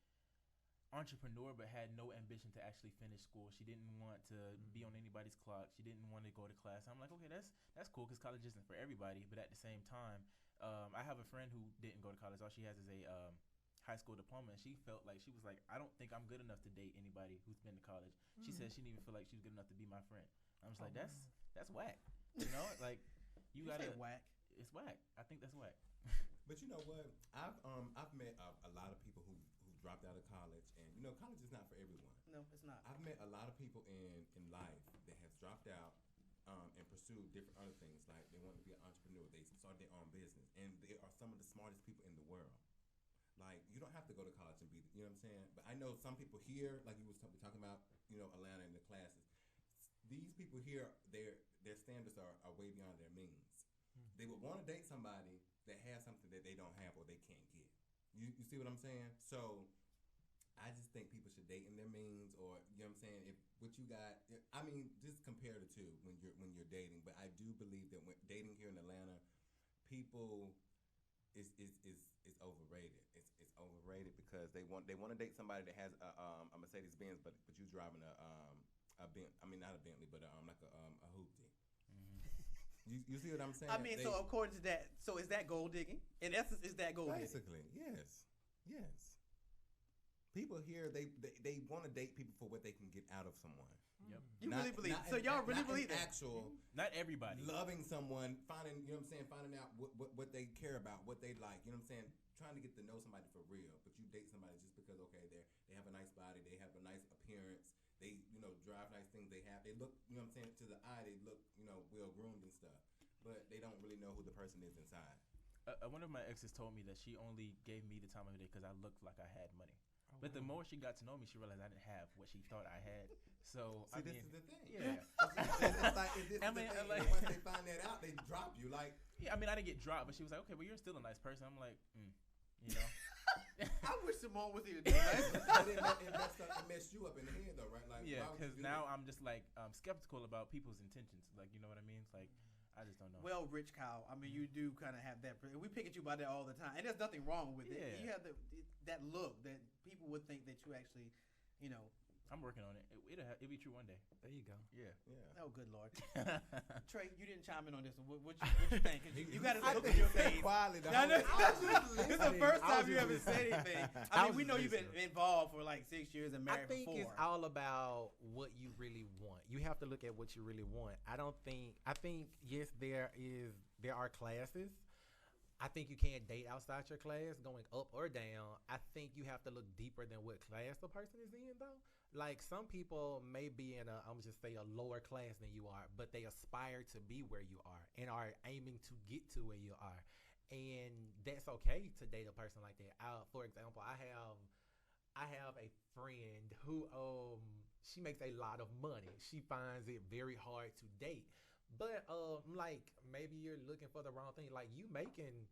entrepreneur, but had no ambition to actually finish school. She didn't want to be on anybody's clock. She didn't want to go to class. I'm like, okay, that's cool because college isn't for everybody. But at the same time, I have a friend who didn't go to college. All she has is a high school diploma, and she was like, I don't think I'm good enough to date anybody who's been to college. She said she didn't even feel like she was good enough to be my friend. I was like, that's whack. Like you gotta whack. It's whack. I think that's whack. But you know what? I've met a lot of people who dropped out of college, and college is not for everyone. No, it's not. I've met a lot of people in life that have dropped out and pursued different other things. Like they want to be an entrepreneur, they started their own business, and they are some of the smartest people in the world. Like you don't have to go to college and be, you know what I'm saying? But I know some people here, like you was talking about, Atlanta and the classes. These people here, their standards are way beyond their means. They would want to date somebody that has something that they don't have or they can't get. You see what I'm saying? So I just think people should date in their means, or you know what I'm saying. If what you got, I mean, just compare the two when you're dating. But I do believe that when dating here in Atlanta, people is overrated. It's overrated because they want to date somebody that has a Mercedes Benz, but you driving a not a Bentley, but like a hoopty. You see what I'm saying? I mean, so according to that, so is that gold digging? In essence, is that gold digging? Basically, yes. People here, they want to date people for what they can get out of someone. Yep. You really believe? So y'all really believe that? Not everybody. Loving someone, finding out what they care about, what they like. You know what I'm saying? Trying to get to know somebody for real. But you date somebody just because they have a nice body, they have a nice appearance, they drive nice things, they look, you know what I'm saying, to the eye they look, well groomed and stuff. But they don't really know who the person is inside. One of my exes told me that she only gave me the time of the day because I looked like I had money. But the more she got to know me, she realized I didn't have what she thought I had. So this is the thing. Yeah. Like once they find that out, they drop you. Like, yeah, I mean, I didn't get dropped, but she was like, okay, well, you're still a nice person. I'm like, I wish Simone was here to do that. It messed you up in the head, though, right? Like, yeah, because now I'm just like skeptical about people's intentions. Like, you know what I mean? It's like, I just don't know. Well, Rich Cow, I mean, you do kind of have that. We pick at you about that all the time, and there's nothing wrong with it. You have that look that people would think that you actually, I'm working on it. It'll be true one day. There you go. Yeah. Oh, good Lord. Trey, you didn't chime in on this one. What you think? You got to look at your face. This is the first time you ever said anything. I mean, we know you've been involved for like 6 years and married for 4. I think it's all about what you really want. You have to look at what you really want. I think, yes, there are classes. I think you can't date outside your class going up or down. I think you have to look deeper than what class the person is in, though. Like, some people may be in I'm just say a lower class than you are, but they aspire to be where you are and are aiming to get to where you are. And that's okay to date a person like that. For example, I have a friend who she makes a lot of money. She finds it very hard to date. But like maybe you're looking for the wrong thing. Like you making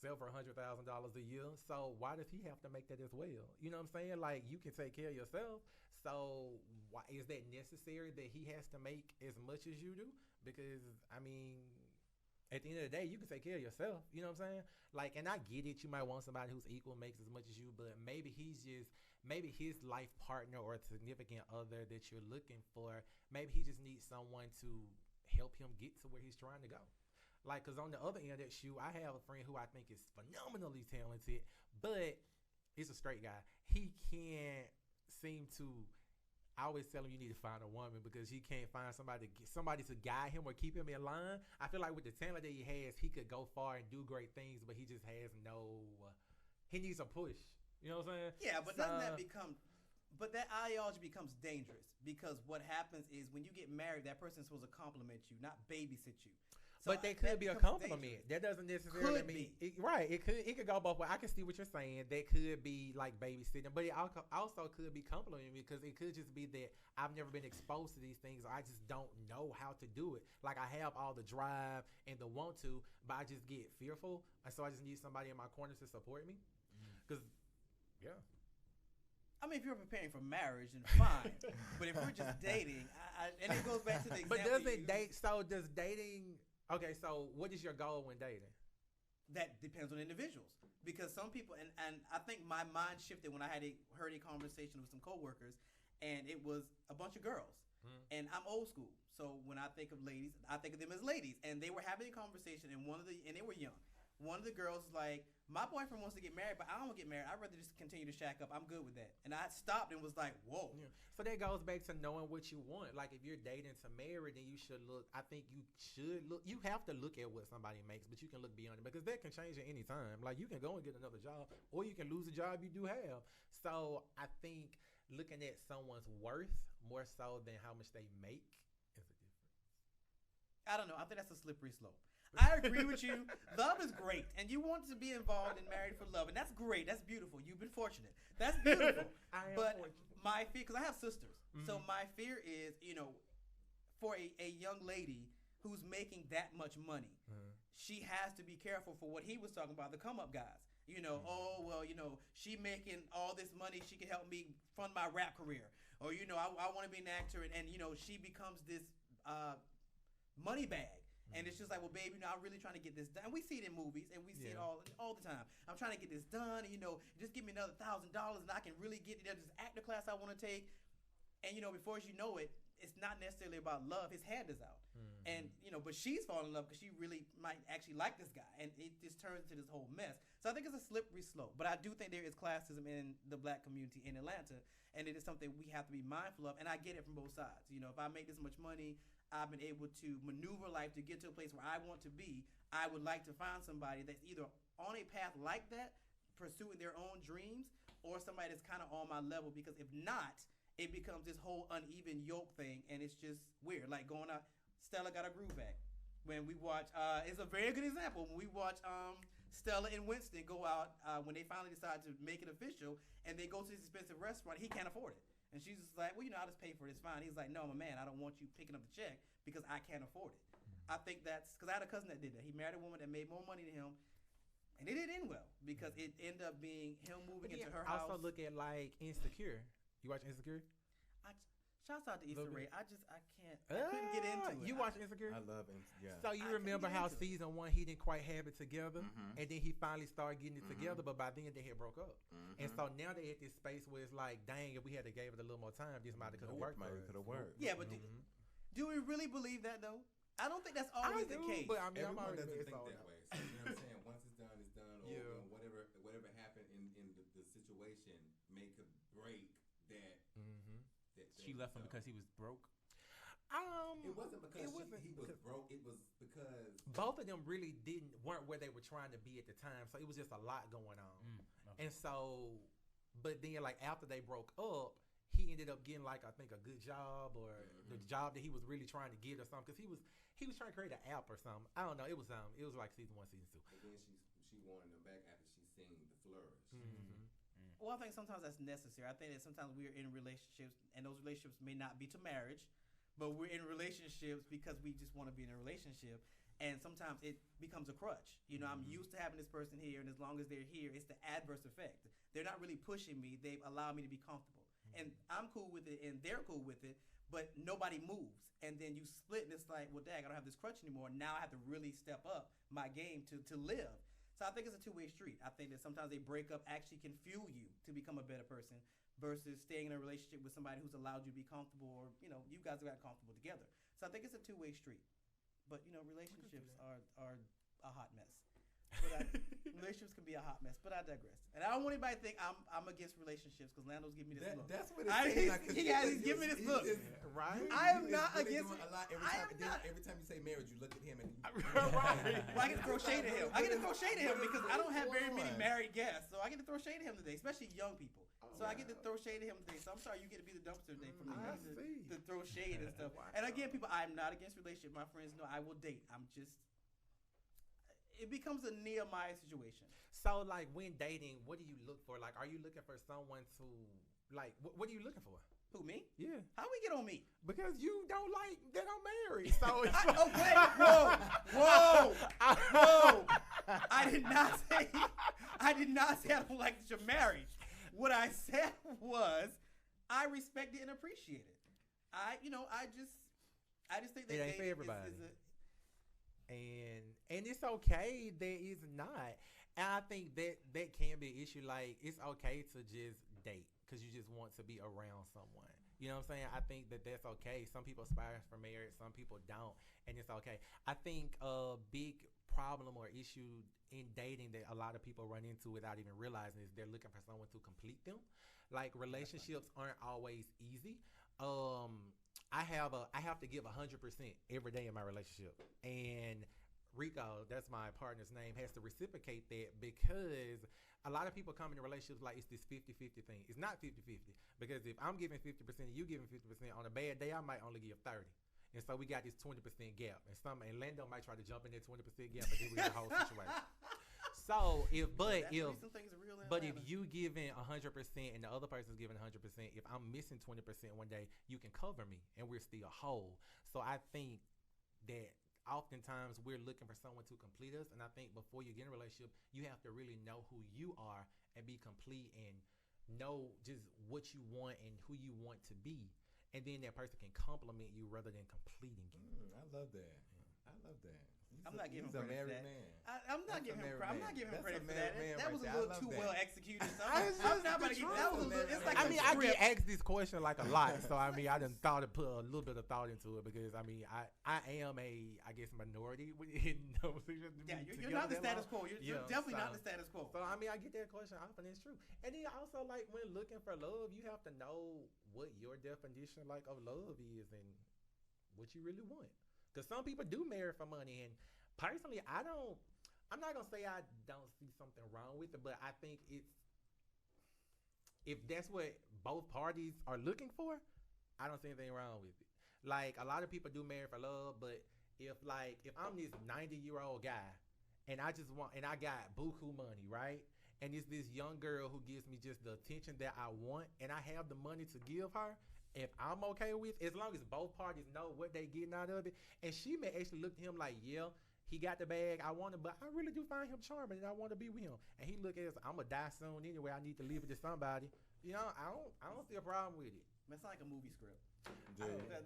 several $100,000 a year, so why does he have to make that as well? You know what I'm saying? Like you can take care of yourself. So why is that necessary that he has to make as much as you do? Because I mean, at the end of the day, you can take care of yourself. You know what I'm saying? Like, and I get it. You might want somebody who's equal, makes as much as you, but maybe maybe his life partner or significant other that you're looking for, maybe he just needs someone to help him get to where he's trying to go. Like, because on the other end of that shoe, I have a friend who I think is phenomenally talented, but he's a straight guy. He can't seem to. I always tell him you need to find a woman because he can't find somebody to guide him or keep him in line. I feel like with the talent that he has, he could go far and do great things, but he just has no. He needs a push. You know what I'm saying? Yeah, but doesn't that become? But that ideology becomes dangerous because what happens is when you get married, that person's supposed to compliment you, not babysit you. So but they could be a compliment. That doesn't necessarily mean right. It could go both ways. I can see what you're saying. That could be like babysitting, but it also could be complimenting because it could just be that I've never been exposed to these things. Or I just don't know how to do it. Like I have all the drive and the want to, but I just get fearful, and so I just need somebody in my corner to support me. Because yeah. I mean, if you're preparing for marriage, then fine. But if we're just dating, and it goes back to the example. But does dating? Okay, so what is your goal when dating? That depends on individuals. Because some people, and I think my mind shifted when I heard a conversation with some coworkers, and it was a bunch of girls. And I'm old school. So when I think of ladies, I think of them as ladies. And they were having a conversation, and they were young. One of the girls was like, my boyfriend wants to get married, but I don't want to get married. I'd rather just continue to shack up. I'm good with that. And I stopped and was like, whoa. Yeah. So that goes back to knowing what you want. Like if you're dating to marry, then you should look. I think you should look. You have to look at what somebody makes, but you can look beyond it because that can change at any time. Like you can go and get another job, or you can lose a job you do have. So I think looking at someone's worth more so than how much they make is a difference. I don't know. I think that's a slippery slope. I agree with you. Love is great, and you want to be involved and married for love, and that's great. That's beautiful. You've been fortunate. That's beautiful. I am fortunate. My fear, because I have sisters, so my fear is, for a young lady who's making that much money, she has to be careful for what he was talking about, the come-up guys. She making all this money, she can help me fund my rap career, or I want to be an actor, and she becomes this money bag. And it's just like, well, babe, I'm really trying to get this done. We see it in movies, and we see it all the time. I'm trying to get this done, and, just give me another $1,000, and I can really get this actor class I want to take. And, before you know it, it's not necessarily about love. His hand is out. And, but she's falling in love because she really might actually like this guy. And it just turns into this whole mess. So I think it's a slippery slope. But I do think there is classism in the black community in Atlanta. And it is something we have to be mindful of. And I get it from both sides. If I make this much money, I've been able to maneuver life to get to a place where I want to be. I would like to find somebody that's either on a path like that, pursuing their own dreams, or somebody that's kind of on my level. Because if not, it becomes this whole uneven yoke thing, and it's just weird. Like going out, Stella got a groove back. When we watch, it's a very good example. When we watch Stella and Winston go out, when they finally decide to make it official, and they go to this expensive restaurant, he can't afford it. And she's just like, well, I'll just pay for it. It's fine. He's like, no, I'm a man. I don't want you picking up the check because I can't afford it. I think that's because I had a cousin that did that. He married a woman that made more money than him, and it didn't end well because it ended up being him moving into her house. Also look at like Insecure. You watch Insecure? Shouts out to Issa Rae. I couldn't get into it. You watch Insecure? I love it. Yeah. So you remember how season 1 he didn't quite have it together, and then he finally started getting it together, but by then they had broke up. And so now they at this space where it's like, dang, if we had to gave it a little more time, this might have could have worked. Yeah, but do we really believe that though? I don't think that's always the case. But I mean, everyone doesn't think that way. So, you know what I'm saying? Once it's done, it's done. Or whatever happened in the situation may could break that. She left him because he was broke. It wasn't because he was broke. It was because both of them really weren't where they were trying to be at the time. So it was just a lot going on. Okay. And so, but then like after they broke up, he ended up getting like I think a good job or the job that he was really trying to get or something because he was trying to create an app or something. I don't know. It was like season 1, season 2. But then she wanted him back after she seen the flourish. Well, I think sometimes that's necessary. I think that sometimes we're in relationships, and those relationships may not be to marriage, but we're in relationships because we just want to be in a relationship. And sometimes it becomes a crutch. You know, I'm used to having this person here, and as long as they're here, it's the adverse effect. They're not really pushing me. They've allowed me to be comfortable. And I'm cool with it, and they're cool with it, but nobody moves. And then you split, and it's like, well, dang, I don't have this crutch anymore. Now I have to really step up my game to live. So I think it's a two-way street. I think that sometimes a breakup actually can fuel you to become a better person versus staying in a relationship with somebody who's allowed you to be comfortable, or, you know, you guys got comfortable together. So I think it's a two-way street. But, you know, relationships are a hot mess. But relationships can be a hot mess, but I digress. And I don't want anybody to think I'm against relationships because Lando's giving me this look. That's what it seems like. He's giving me this look. Right? I am not against it. Every time you say marriage, you look at him and right. Well, I get to throw shade at him. I get to throw shade at him because I don't have very many married guests, so I get to throw shade at him today, especially young people. So I get to throw shade at him today. So I'm sorry you get to be the dumpster today for me to throw shade and stuff. And again, people, I'm not against relationship. My friends know I will date. I'm just. It becomes a Nehemiah situation. So, like, when dating, what do you look for? Like, are you looking for someone to, like, what are you looking for? Who, me? Yeah. How we get on me? Because you don't like that I'm married. So it's whoa. I did not say I don't like that you're married. What I said was I respect it and appreciate it. I just think that it ain't for everybody. And it's okay that it's not. And I think that can be an issue. Like, it's okay to just date because you just want to be around someone. You know what I'm saying? I think that's okay. Some people aspire for marriage, some people don't, and it's okay. I think a big problem or issue in dating that a lot of people run into without even realizing is they're looking for someone to complete them. Like, relationships aren't always easy. I have to give 100% every day in my relationship, and Rico, that's my partner's name, has to reciprocate that because a lot of people come into relationships like it's this 50-50 thing. It's not 50-50 because if I'm giving 50% and you giving 50%, on a bad day I might only give 30. And so we got this 20% gap, and Lando might try to jump in that 20% gap, but then we got a whole situation. So if you giving 100% and the other person's giving 100%, if I'm missing 20% one day, you can cover me and we're still whole. So I think that oftentimes we're looking for someone to complete us, and I think before you get in a relationship, you have to really know who you are and be complete and know just what you want and who you want to be, and then that person can compliment you rather than completing you. I love that. I love that. I'm not giving him credit for that. Man. I'm not giving him credit for that. That was a right little too well executed. So I'm not about to give that was a little. It's like I mean, I get asked this question like a lot, so I mean, I done thought to put a little bit of thought into it because I mean, I am I guess minority. Yeah, you're not the status quo. You're definitely not the status quo. So I mean, I get that question often. It's true, and then also like when looking for love, you have to know what your definition like of love is and what you really want. Because some people do marry for money, and personally, I'm not gonna say I don't see something wrong with it, but I think if that's what both parties are looking for, I don't see anything wrong with it. Like, a lot of people do marry for love, but if I'm this 90-year-old guy and I got buku money, right? And it's this young girl who gives me just the attention that I want, and I have the money to give her. If I'm okay with, as long as both parties know what they getting out of it, and she may actually look at him like, yeah, he got the bag, I want him, but I really do find him charming, and I want to be with him. And he look at us, I'm gonna die soon anyway. I need to leave it to somebody. You know, I don't see a problem with it. That's like a movie script.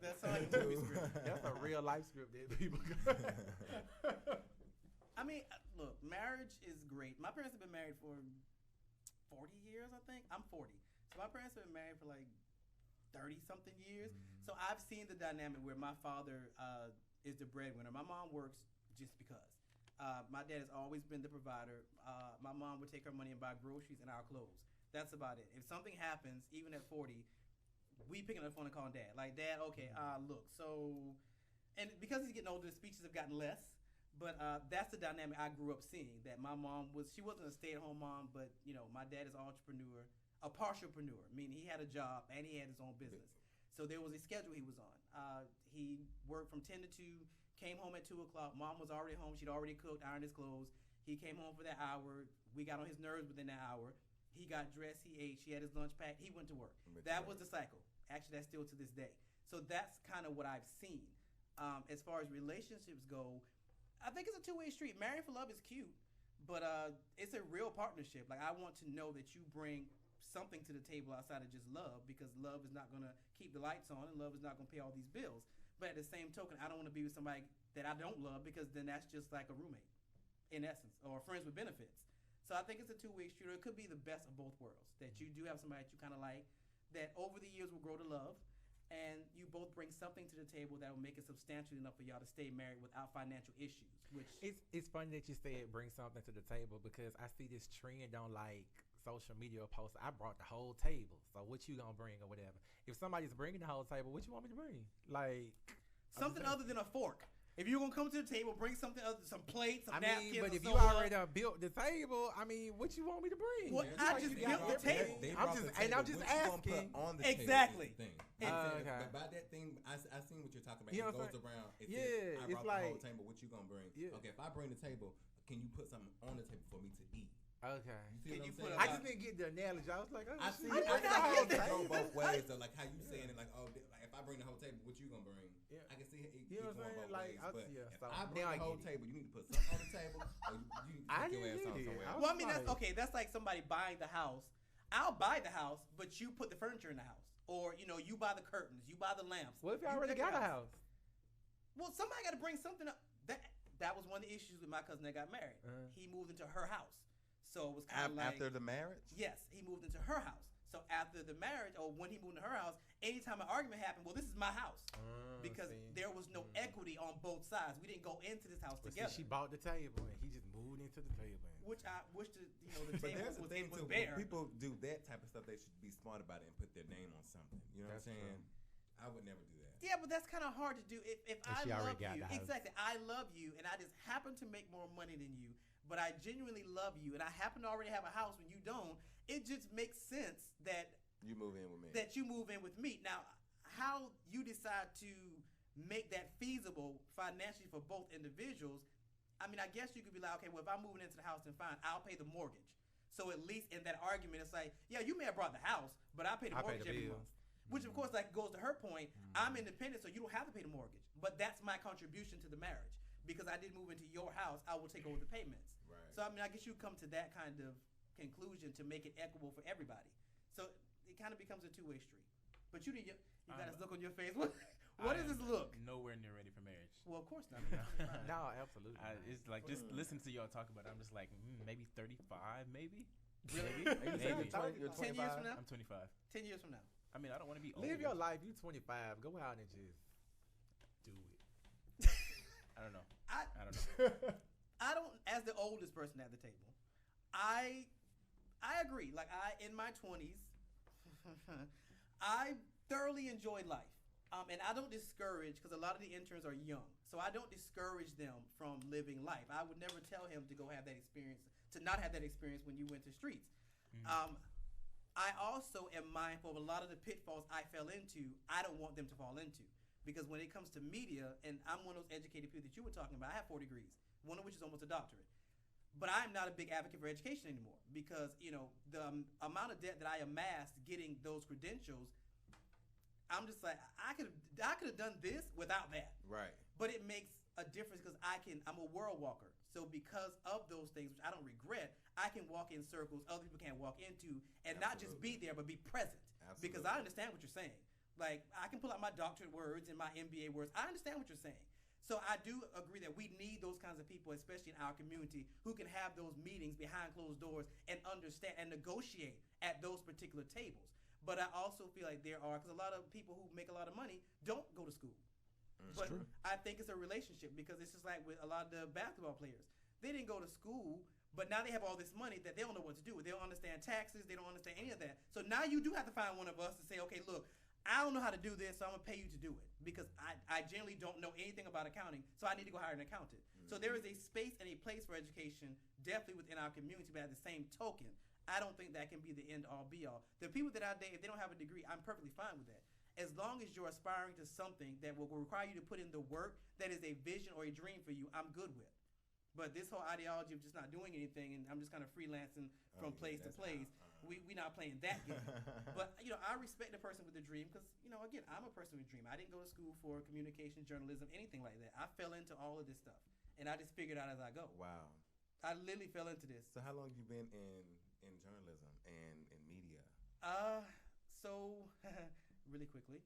That's like a movie script. That's a real life script that people. I mean, look, marriage is great. My parents have been married for 40 years, I think. I'm 40, so my parents have been married for like 30-something years. So I've seen the dynamic where my father is the breadwinner. My mom works just because. My dad has always been the provider. My mom would take her money and buy groceries and our clothes. That's about it. If something happens, even at 40, we picking up the phone and calling Dad. Like, Dad, okay, look, so... And because he's getting older, the speeches have gotten less. But that's the dynamic I grew up seeing, that my mom she wasn't a stay-at-home mom, but, you know, my dad is an entrepreneur. A partialpreneur, meaning he had a job and he had his own business. So there was a schedule he was on. He worked from 10 to 2, came home at 2 o'clock. Mom was already home. She'd already cooked, ironed his clothes. He came home for that hour. We got on his nerves within that hour. He got dressed, he ate, she had his lunch packed, he went to work. That was the cycle. Actually, that's still to this day. So that's kind of what I've seen. As far as relationships go, I think it's a two-way street. Marrying for love is cute, but it's a real partnership. Like, I want to know that you bring something to the table outside of just love, because love is not going to keep the lights on and love is not going to pay all these bills. But at the same token, I don't want to be with somebody that I don't love, because then that's just like a roommate, in essence, or friends with benefits. So I think it's a two-way street. Or it could be the best of both worlds, that you do have somebody that you kind of like, that over the years will grow to love, and you both bring something to the table that will make it substantial enough for y'all to stay married without financial issues. Which it's funny that you said bring something to the table, because I see this trend on like social media posts. I brought the whole table, so what you gonna bring or whatever. If somebody's bringing the whole table, what you want me to bring? Like something other than a fork. If you're gonna come to the table, bring something other, some plates, some napkins. But if you already built the table, what you want me to bring? Well, I just built the table. I'm just asking. On the exactly. Thing. Exactly. But by that thing, I seen what you're talking about. You know it goes around. I brought the whole table. What you gonna bring? Yeah. Okay, if I bring the table, can you put something on the table for me to eat? Okay. You see what I'm saying? I just didn't get the analogy. I was like, I see I how get it that. go both ways. So like how you saying it, like if I bring the whole table, what you gonna bring? Yeah. I can see it. You know what I'm saying? Like, But if so I bring now the I whole get it. table, you need to put something on the table, or you need to I take your didn't ass on get it. somewhere. I Well, I mean, like- that's okay. That's like somebody buying the house. I'll buy the house, but you put the furniture in the house, or you buy the curtains, you buy the lamps. What if you You already decorate got a house? Well, somebody got to bring something up. That was one of the issues with my cousin that got married. He moved into her house, so it was kind of like After the marriage? yes, he moved into her house. So after the marriage, or when he moved into her house, anytime an argument happened, well, this is my house, because there was no equity on both sides. We didn't go into this house together. She bought the table and he just moved into the table. Which I wish the But table there's the thing was too. bare. When people do that type of stuff, they should be smart about it and put their name on something. You know what I'm saying? I would never do that. Yeah, but that's kind of hard to do. If I she love already got you, the house. exactly, I love you, and I just happen to make more money than you, but I genuinely love you, and I happen to already have a house when you don't. It just makes sense that You move in with me. you move in with me. Now, how you decide to make that feasible financially for both individuals, I mean, I guess you could be like, okay, well, if I'm moving into the house, then fine, I'll pay the mortgage. So at least in that argument, it's like, yeah, you may have brought the house, but I pay the mortgage every month. Which, of course, like goes to her point. I'm independent, so you don't have to pay the mortgage. But that's my contribution to the marriage. Because I did move into your house, I will take over the payments. Right. So, I mean, I guess you come to that kind of conclusion to make it equitable for everybody. So it kind of becomes a two-way street. But you got this look on your face. What is this look? Nowhere near ready for marriage. Well, of course not. No, absolutely. It's like just listen to y'all talk about it. I'm just like maybe 35, maybe. Really? Maybe. You're 10 years from now? I'm 25. 10 years from now. I mean, I don't want to be old. Live your life. You 25. Go out and just do it. I don't know. I I don't know. I don't, as the oldest person at the table, I agree. Like in my 20s, I thoroughly enjoyed life. And I don't discourage, because a lot of the interns are young, so I don't discourage them from living life. I would never tell him to go have that experience, to not have that experience when you went to streets. I also am mindful of a lot of the pitfalls I fell into. I don't want them to fall into, because when it comes to media, and I'm one of those educated people that you were talking about, I have 4 degrees, one of which is almost a doctorate. But I'm not a big advocate for education anymore, because the amount of debt that I amassed getting those credentials, I'm just like, I could have done this without that. Right. But it makes a difference, because I'm a world walker. So because of those things, which I don't regret, I can walk in circles other people can't walk into, and not just be there, but be present. Absolutely. Because I understand what you're saying. Like, I can pull out my doctorate words and my MBA words. I understand what you're saying. So I do agree that we need those kinds of people, especially in our community, who can have those meetings behind closed doors and understand and negotiate at those particular tables. But I also feel like there are, because a lot of people who make a lot of money don't go to school. But true. I think it's a relationship, because it's just like with a lot of the basketball players. They didn't go to school, but now they have all this money that they don't know what to do with. They don't understand taxes. They don't understand any of that. So now you do have to find one of us to say, okay, look, I don't know how to do this, so I'm going to pay you to do it, because I generally don't know anything about accounting, so I need to go hire an accountant. So there is a space and a place for education definitely within our community, but at the same token, I don't think that can be the end-all, be-all. The people that I date, if they don't have a degree, I'm perfectly fine with that. As long as you're aspiring to something that will require you to put in the work that is a vision or a dream for you, I'm good with. But this whole ideology of just not doing anything, and I'm just kind of freelancing from place to place, We not playing that game. But I respect the person with the dream because again, I'm a person with a dream. I didn't go to school for communication, journalism, anything like that. I fell into all of this stuff, and I just figured out as I go. Wow. I literally fell into this. So how long you been in journalism and in media? So really quickly,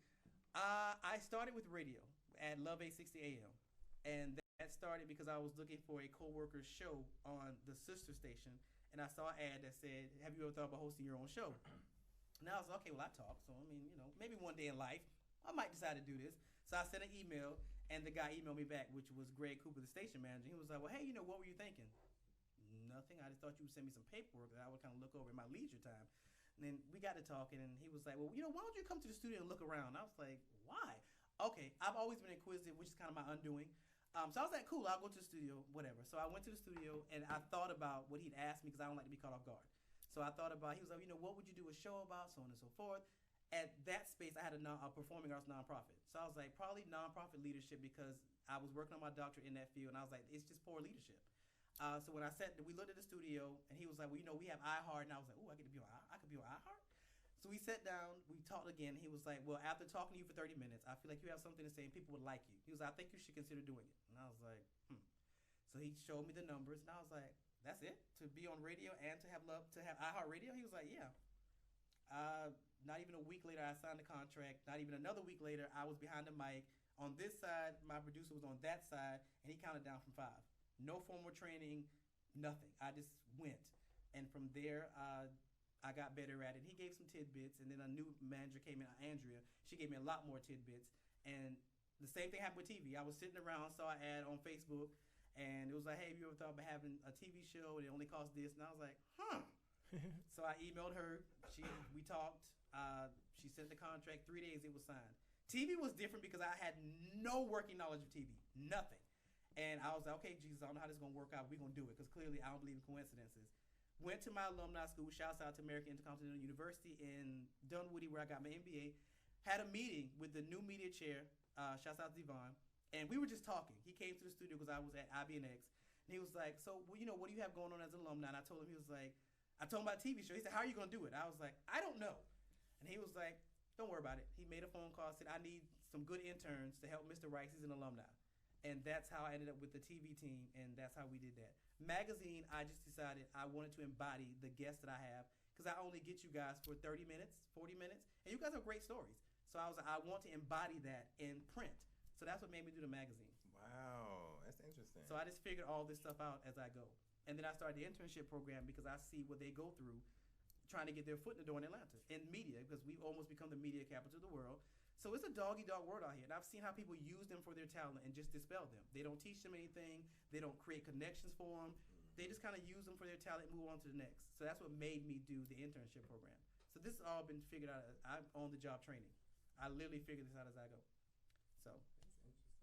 I started with radio at Love 860 AM, and that started because I was looking for a co-worker's show on the sister station. And I saw an ad that said, "Have you ever thought about hosting your own show?" And I was like, okay, well, I talk. So, I mean, maybe one day in life, I might decide to do this. So I sent an email, and the guy emailed me back, which was Greg Cooper, the station manager. He was like, well, hey, what were you thinking? Nothing. I just thought you would send me some paperwork that I would kind of look over in my leisure time. And then we got to talking, and he was like, well, why don't you come to the studio and look around? I was like, why? Okay, I've always been inquisitive, which is kind of my undoing. So I was like, cool, I'll go to the studio, whatever. So I went to the studio, and I thought about what he'd asked me because I don't like to be caught off guard. So I thought about, he was like, what would you do a show about, so on and so forth. At that space, I had a performing arts nonprofit. So I was like, probably nonprofit leadership because I was working on my doctorate in that field, and I was like, it's just poor leadership. So when we looked at the studio, and he was like, well, we have iHeart, and I was like, I could be on iHeart? So we sat down, we talked again. He was like, well, after talking to you for 30 minutes, I feel like you have something to say and people would like you. He was like, I think you should consider doing it. And I was like, So he showed me the numbers, and I was like, that's it? To be on radio and to have iHeartRadio? He was like, yeah. Not even a week later, I signed the contract. Not even another week later, I was behind the mic. On this side, my producer was on that side, and he counted down from 5. No formal training, nothing. I just went. And from there, I got better at it. He gave some tidbits, and then a new manager came in, Andrea. She gave me a lot more tidbits. And the same thing happened with TV. I was sitting around, saw an ad on Facebook, and it was like, hey, have you ever thought about having a TV show? And it only costs this. And I was like, So I emailed her. We talked. She sent the contract. 3 days, it was signed. TV was different because I had no working knowledge of TV. Nothing. And I was like, okay, Jesus, I don't know how this is going to work out. We're going to do it because clearly I don't believe in coincidences. Went to my alumni school, shouts out to American Intercontinental University in Dunwoody where I got my MBA. Had a meeting with the new media chair, shouts out to Devon, and we were just talking. He came to the studio because I was at IBNX, and he was like, so, what do you have going on as an alumni? And I told him, I told him about a TV show. He said, how are you going to do it? I was like, I don't know. And he was like, don't worry about it. He made a phone call, said, I need some good interns to help Mr. Rice. He's an alumni. And that's how I ended up with the TV team, and that's how we did that. Magazine, I just decided I wanted to embody the guests that I have because I only get you guys for 30 minutes, 40 minutes, and you guys have great stories. So I was like, I want to embody that in print. So that's what made me do the magazine. Wow, that's interesting. So I just figured all this stuff out as I go. And then I started the internship program because I see what they go through trying to get their foot in the door in Atlanta, in media, because we've almost become the media capital of the world. So it's a dog-eat-dog world out here. And I've seen how people use them for their talent and just dispel them. They don't teach them anything. They don't create connections for them. They just kind of use them for their talent and move on to the next. So that's what made me do the internship program. So this has all been figured out. I'm on-the-job training. I literally figured this out as I go. So that's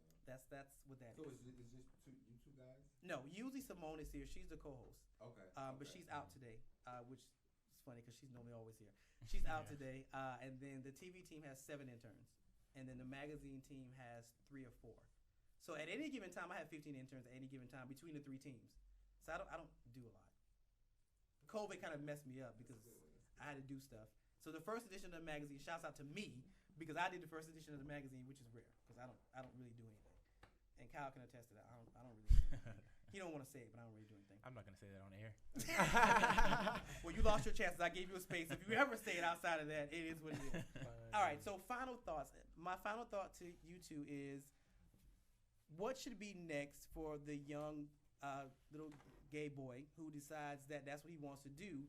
interesting. That's what that is. is. So is just you two guys? No, usually Simone is here. She's the co-host. Okay. But she's out today, which is funny because she's normally always here. She's out today. And then the TV team has 7 interns. And then the magazine team has 3 or 4. So at any given time, I have 15 interns at any given time between the 3 teams. So I don't do a lot. COVID kind of messed me up because I had to do stuff. So the first edition of the magazine, shouts out to me because I did the first edition of the magazine, which is rare because I don't really do anything. And Kyle can attest to that. I don't really do anything. He don't want to say it, but I don't really do anything. I'm not going to say that on air. Well, you lost your chances. I gave you a space. If you ever say it outside of that, it is what it is. All right, so final thoughts. My final thought to you two is what should be next for the young little gay boy who decides that that's what he wants to do?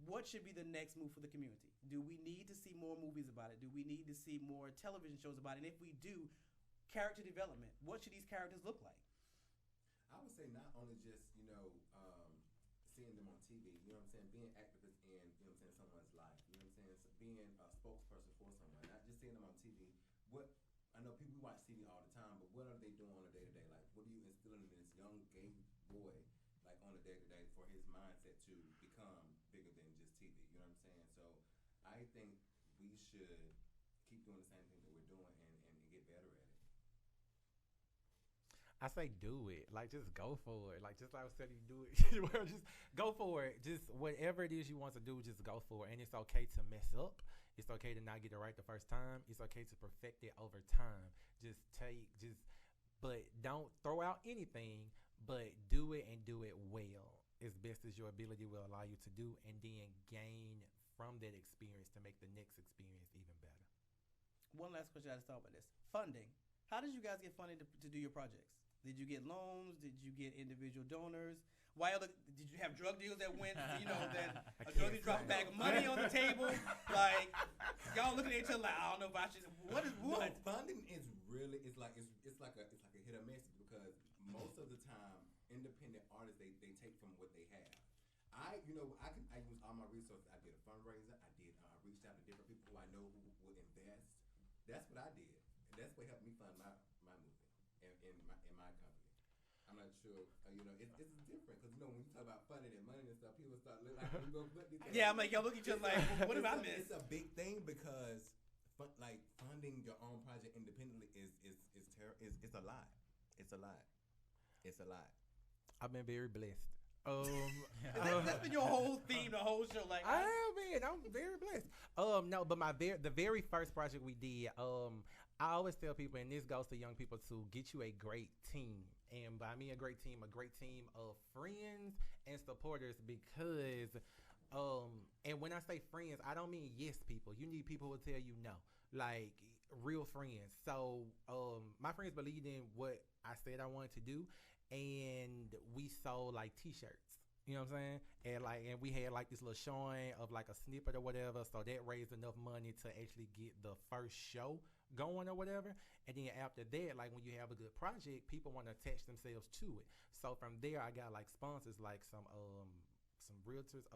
What should be the next move for the community? Do we need to see more movies about it? Do we need to see more television shows about it? And if we do, character development. What should these characters look like? I would say not only just, seeing them on TV, you know what I'm saying, being activists in, someone's life, you know what I'm saying, so being a spokesperson for someone, not just seeing them on TV. I know people watch TV all the time, but what are they doing on a day-to-day? Like, what are you instilling in this young gay boy, like, on a day-to-day for his mindset to become bigger than just TV, you know what I'm saying? So I think we should keep doing the same thing that we're doing and get better at it. I say do it. Like just go for it. Like just like I was telling you, do it. Well, just go for it. Just whatever it is you want to do, just go for it. And it's okay to mess up. It's okay to not get it right the first time. It's okay to perfect it over time. But don't throw out anything. But do it and do it well as best as your ability will allow you to do, and then gain from that experience to make the next experience even better. One last question I just thought about this. Funding. How did you guys get funding to do your projects? Did you get loans? Did you get individual donors? Did you have drug deals that went, that a drug deal dropped a bag of money on the table? Like, y'all looking at each other like, I don't know if I should. What is what? No, funding is really, it's like a hit or miss, because most of the time, independent artists, they take from what they have. I use all my resources. I did a fundraiser. I reached out to different people who I know who will invest. That's what I did. And that's what helped me fund my movie in my company. I'm not sure, it's different, because when you talk about funding and money and stuff, people start looking like, yeah, I'm like, y'all look at each other like, what did I miss? It's a big thing, because funding your own project independently is it's a lot. It's a lot. It's a lot. I've been very blessed. That's been your whole theme, the whole show. Like, I am, man. I'm very blessed. No, but the very first project we did, I always tell people, and this goes to young people too, get you a great team. And by me, a great team of friends and supporters, because, and when I say friends, I don't mean yes people. You need people who will tell you no, like real friends. So, my friends believed in what I said I wanted to do, and we sold like t-shirts. You know what I'm saying? And we had like this little showing of like a snippet or whatever, so that raised enough money to actually get the first show going or whatever. And then after that, like when you have a good project, people want to attach themselves to it. So from there, I got like sponsors, like some realtors.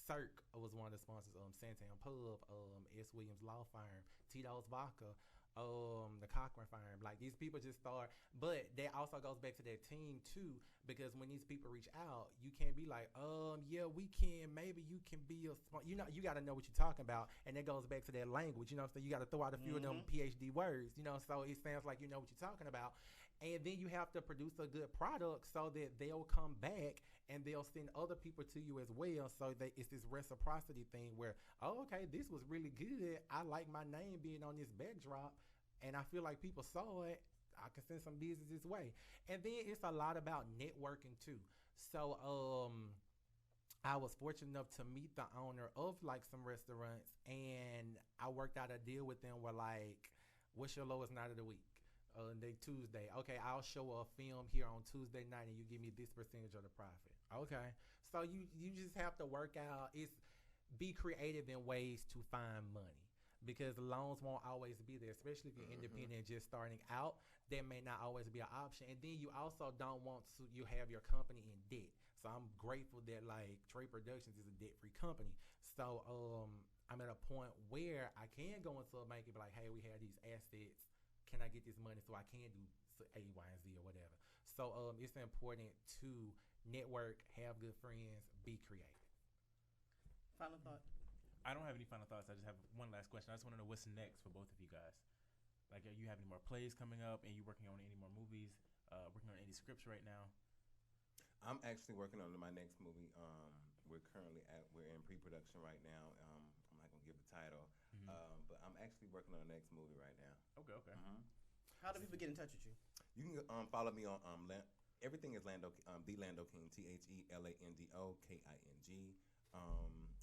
Cirque was one of the sponsors. Santan Pub, S. Williams Law Firm, Tito's Vodka, the Cochran Firm. Like these people just start, but that also goes back to that team too, because when these people reach out, you can't be like, yeah, we can, maybe you can be you got to know what you're talking about, and that goes back to that language, so you got to throw out a few of them PhD words, so it sounds like you know what you're talking about, and then you have to produce a good product so that they'll come back and they'll send other people to you as well, so that it's this reciprocity thing where, oh, okay, this was really good, I like my name being on this backdrop, and I feel like people saw it, I can send some business this way. And then it's a lot about networking too. So I was fortunate enough to meet the owner of like some restaurants, and I worked out a deal with them where like, what's your lowest night of the week? Tuesday. Okay, I'll show a film here on Tuesday night and you give me this percentage of the profit. Okay. So you just have to work out, be creative in ways to find money. Because loans won't always be there, especially if you're independent and just starting out. That may not always be an option. And then you also don't want you have your company in debt. So I'm grateful that like Tre Productions is a debt-free company. So I'm at a point where I can go into a bank and be like, hey, we have these assets. Can I get this money so I can do A, Y, and Z or whatever? So it's important to network, have good friends, be creative. Final thought. I don't have any final thoughts. I just have one last question. I just want to know what's next for both of you guys. Like, are you have any more plays coming up? And you working on any more movies? Working on any scripts right now? I'm actually working on my next movie. We're in pre-production right now. I'm not gonna give the title, but I'm actually working on the next movie right now. Okay. How do people get in touch with you? You can follow me on everything is Lando, the Lando King, TheLandoKing.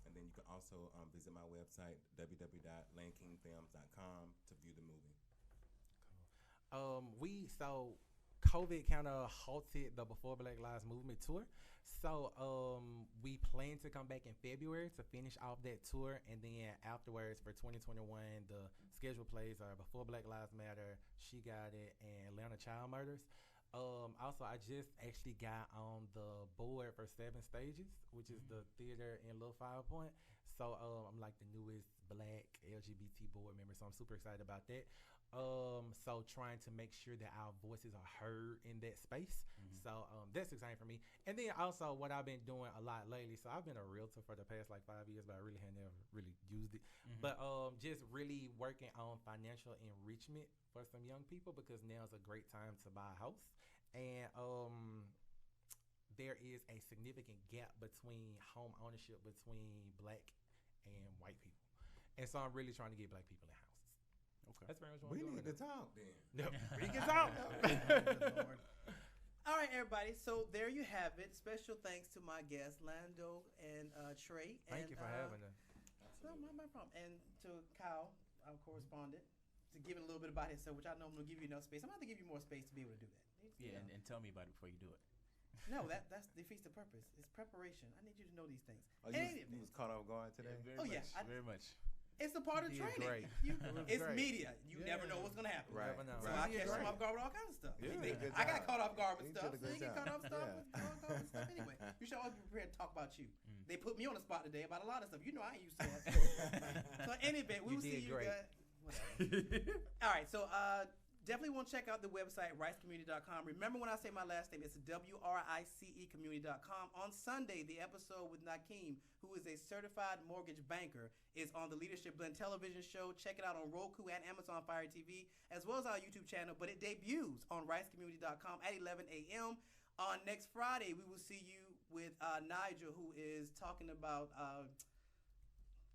And then you can also visit my website, www.landkingfilms.com, to view the movie. So COVID kind of halted the Before Black Lives Movement tour. So we plan to come back in February to finish off that tour. And then afterwards for 2021, the scheduled plays are Before Black Lives Matter, She Got It, and Atlanta Child Murders. Also, I just actually got on the board for 7 Stages, which is the theater in Little 5 Point. So I'm like the newest Black LGBT board member, so I'm super excited about that. So trying to make sure that our voices are heard in that space. So that's exciting for me. And then also what I've been doing a lot lately. So I've been a realtor for the past like 5 years, but I really had never really used it. But just really working on financial enrichment for some young people, because now is a great time to buy a house. and there is a significant gap between home ownership between black and white people, and so I'm really trying to get black people in houses. Okay. That's very much what We I'm need doing. to talk then. Yep. We can talk. Lord. All right, everybody. So there you have it. Special thanks to my guests, Lando and Tre. Thank you for having us. No, my problem. And to Kyle, our correspondent, to give it a little bit about himself, which I know I'm going to give you enough space. I'm going to have to give you more space to be able to do that. Yeah, and tell me about it before you do it. No, that defeats the purpose. It's preparation. I need you to know these things. Oh, you was caught off guard today? Yeah, very much. It's a part of You did training. great. It's great. media. You Yeah. never know what's going to happen. Right. Never know. So Right. I catch them off guard with all kinds of stuff. Yeah, good I got job. caught off guard with You stuff, did a so good you get job. caught off stuff Yeah. with stuff anyway. You should always be prepared to talk about you. Mm. They put me on the spot today about a lot of stuff. You know I ain't used to that. So anyway, we You will see did you great. guys. Whatever. All right, so definitely want to check out the website, ricecommunity.com. Remember when I say my last name, it's WRICE community.com. On Sunday, the episode with Nakeem, who is a certified mortgage banker, is on the Leadership Blend television show. Check it out on Roku and Amazon Fire TV, as well as our YouTube channel. But it debuts on ricecommunity.com at 11 a.m. On next Friday, we will see you with Nigel, who is talking about...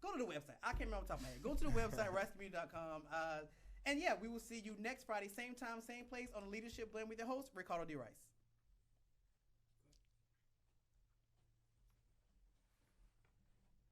go to the website. I can't remember off the top of my head. Go to the website, ricecommunity.com. And yeah, we will see you next Friday, same time, same place on the Leadership Blend with your host, Ricardo D. Rice.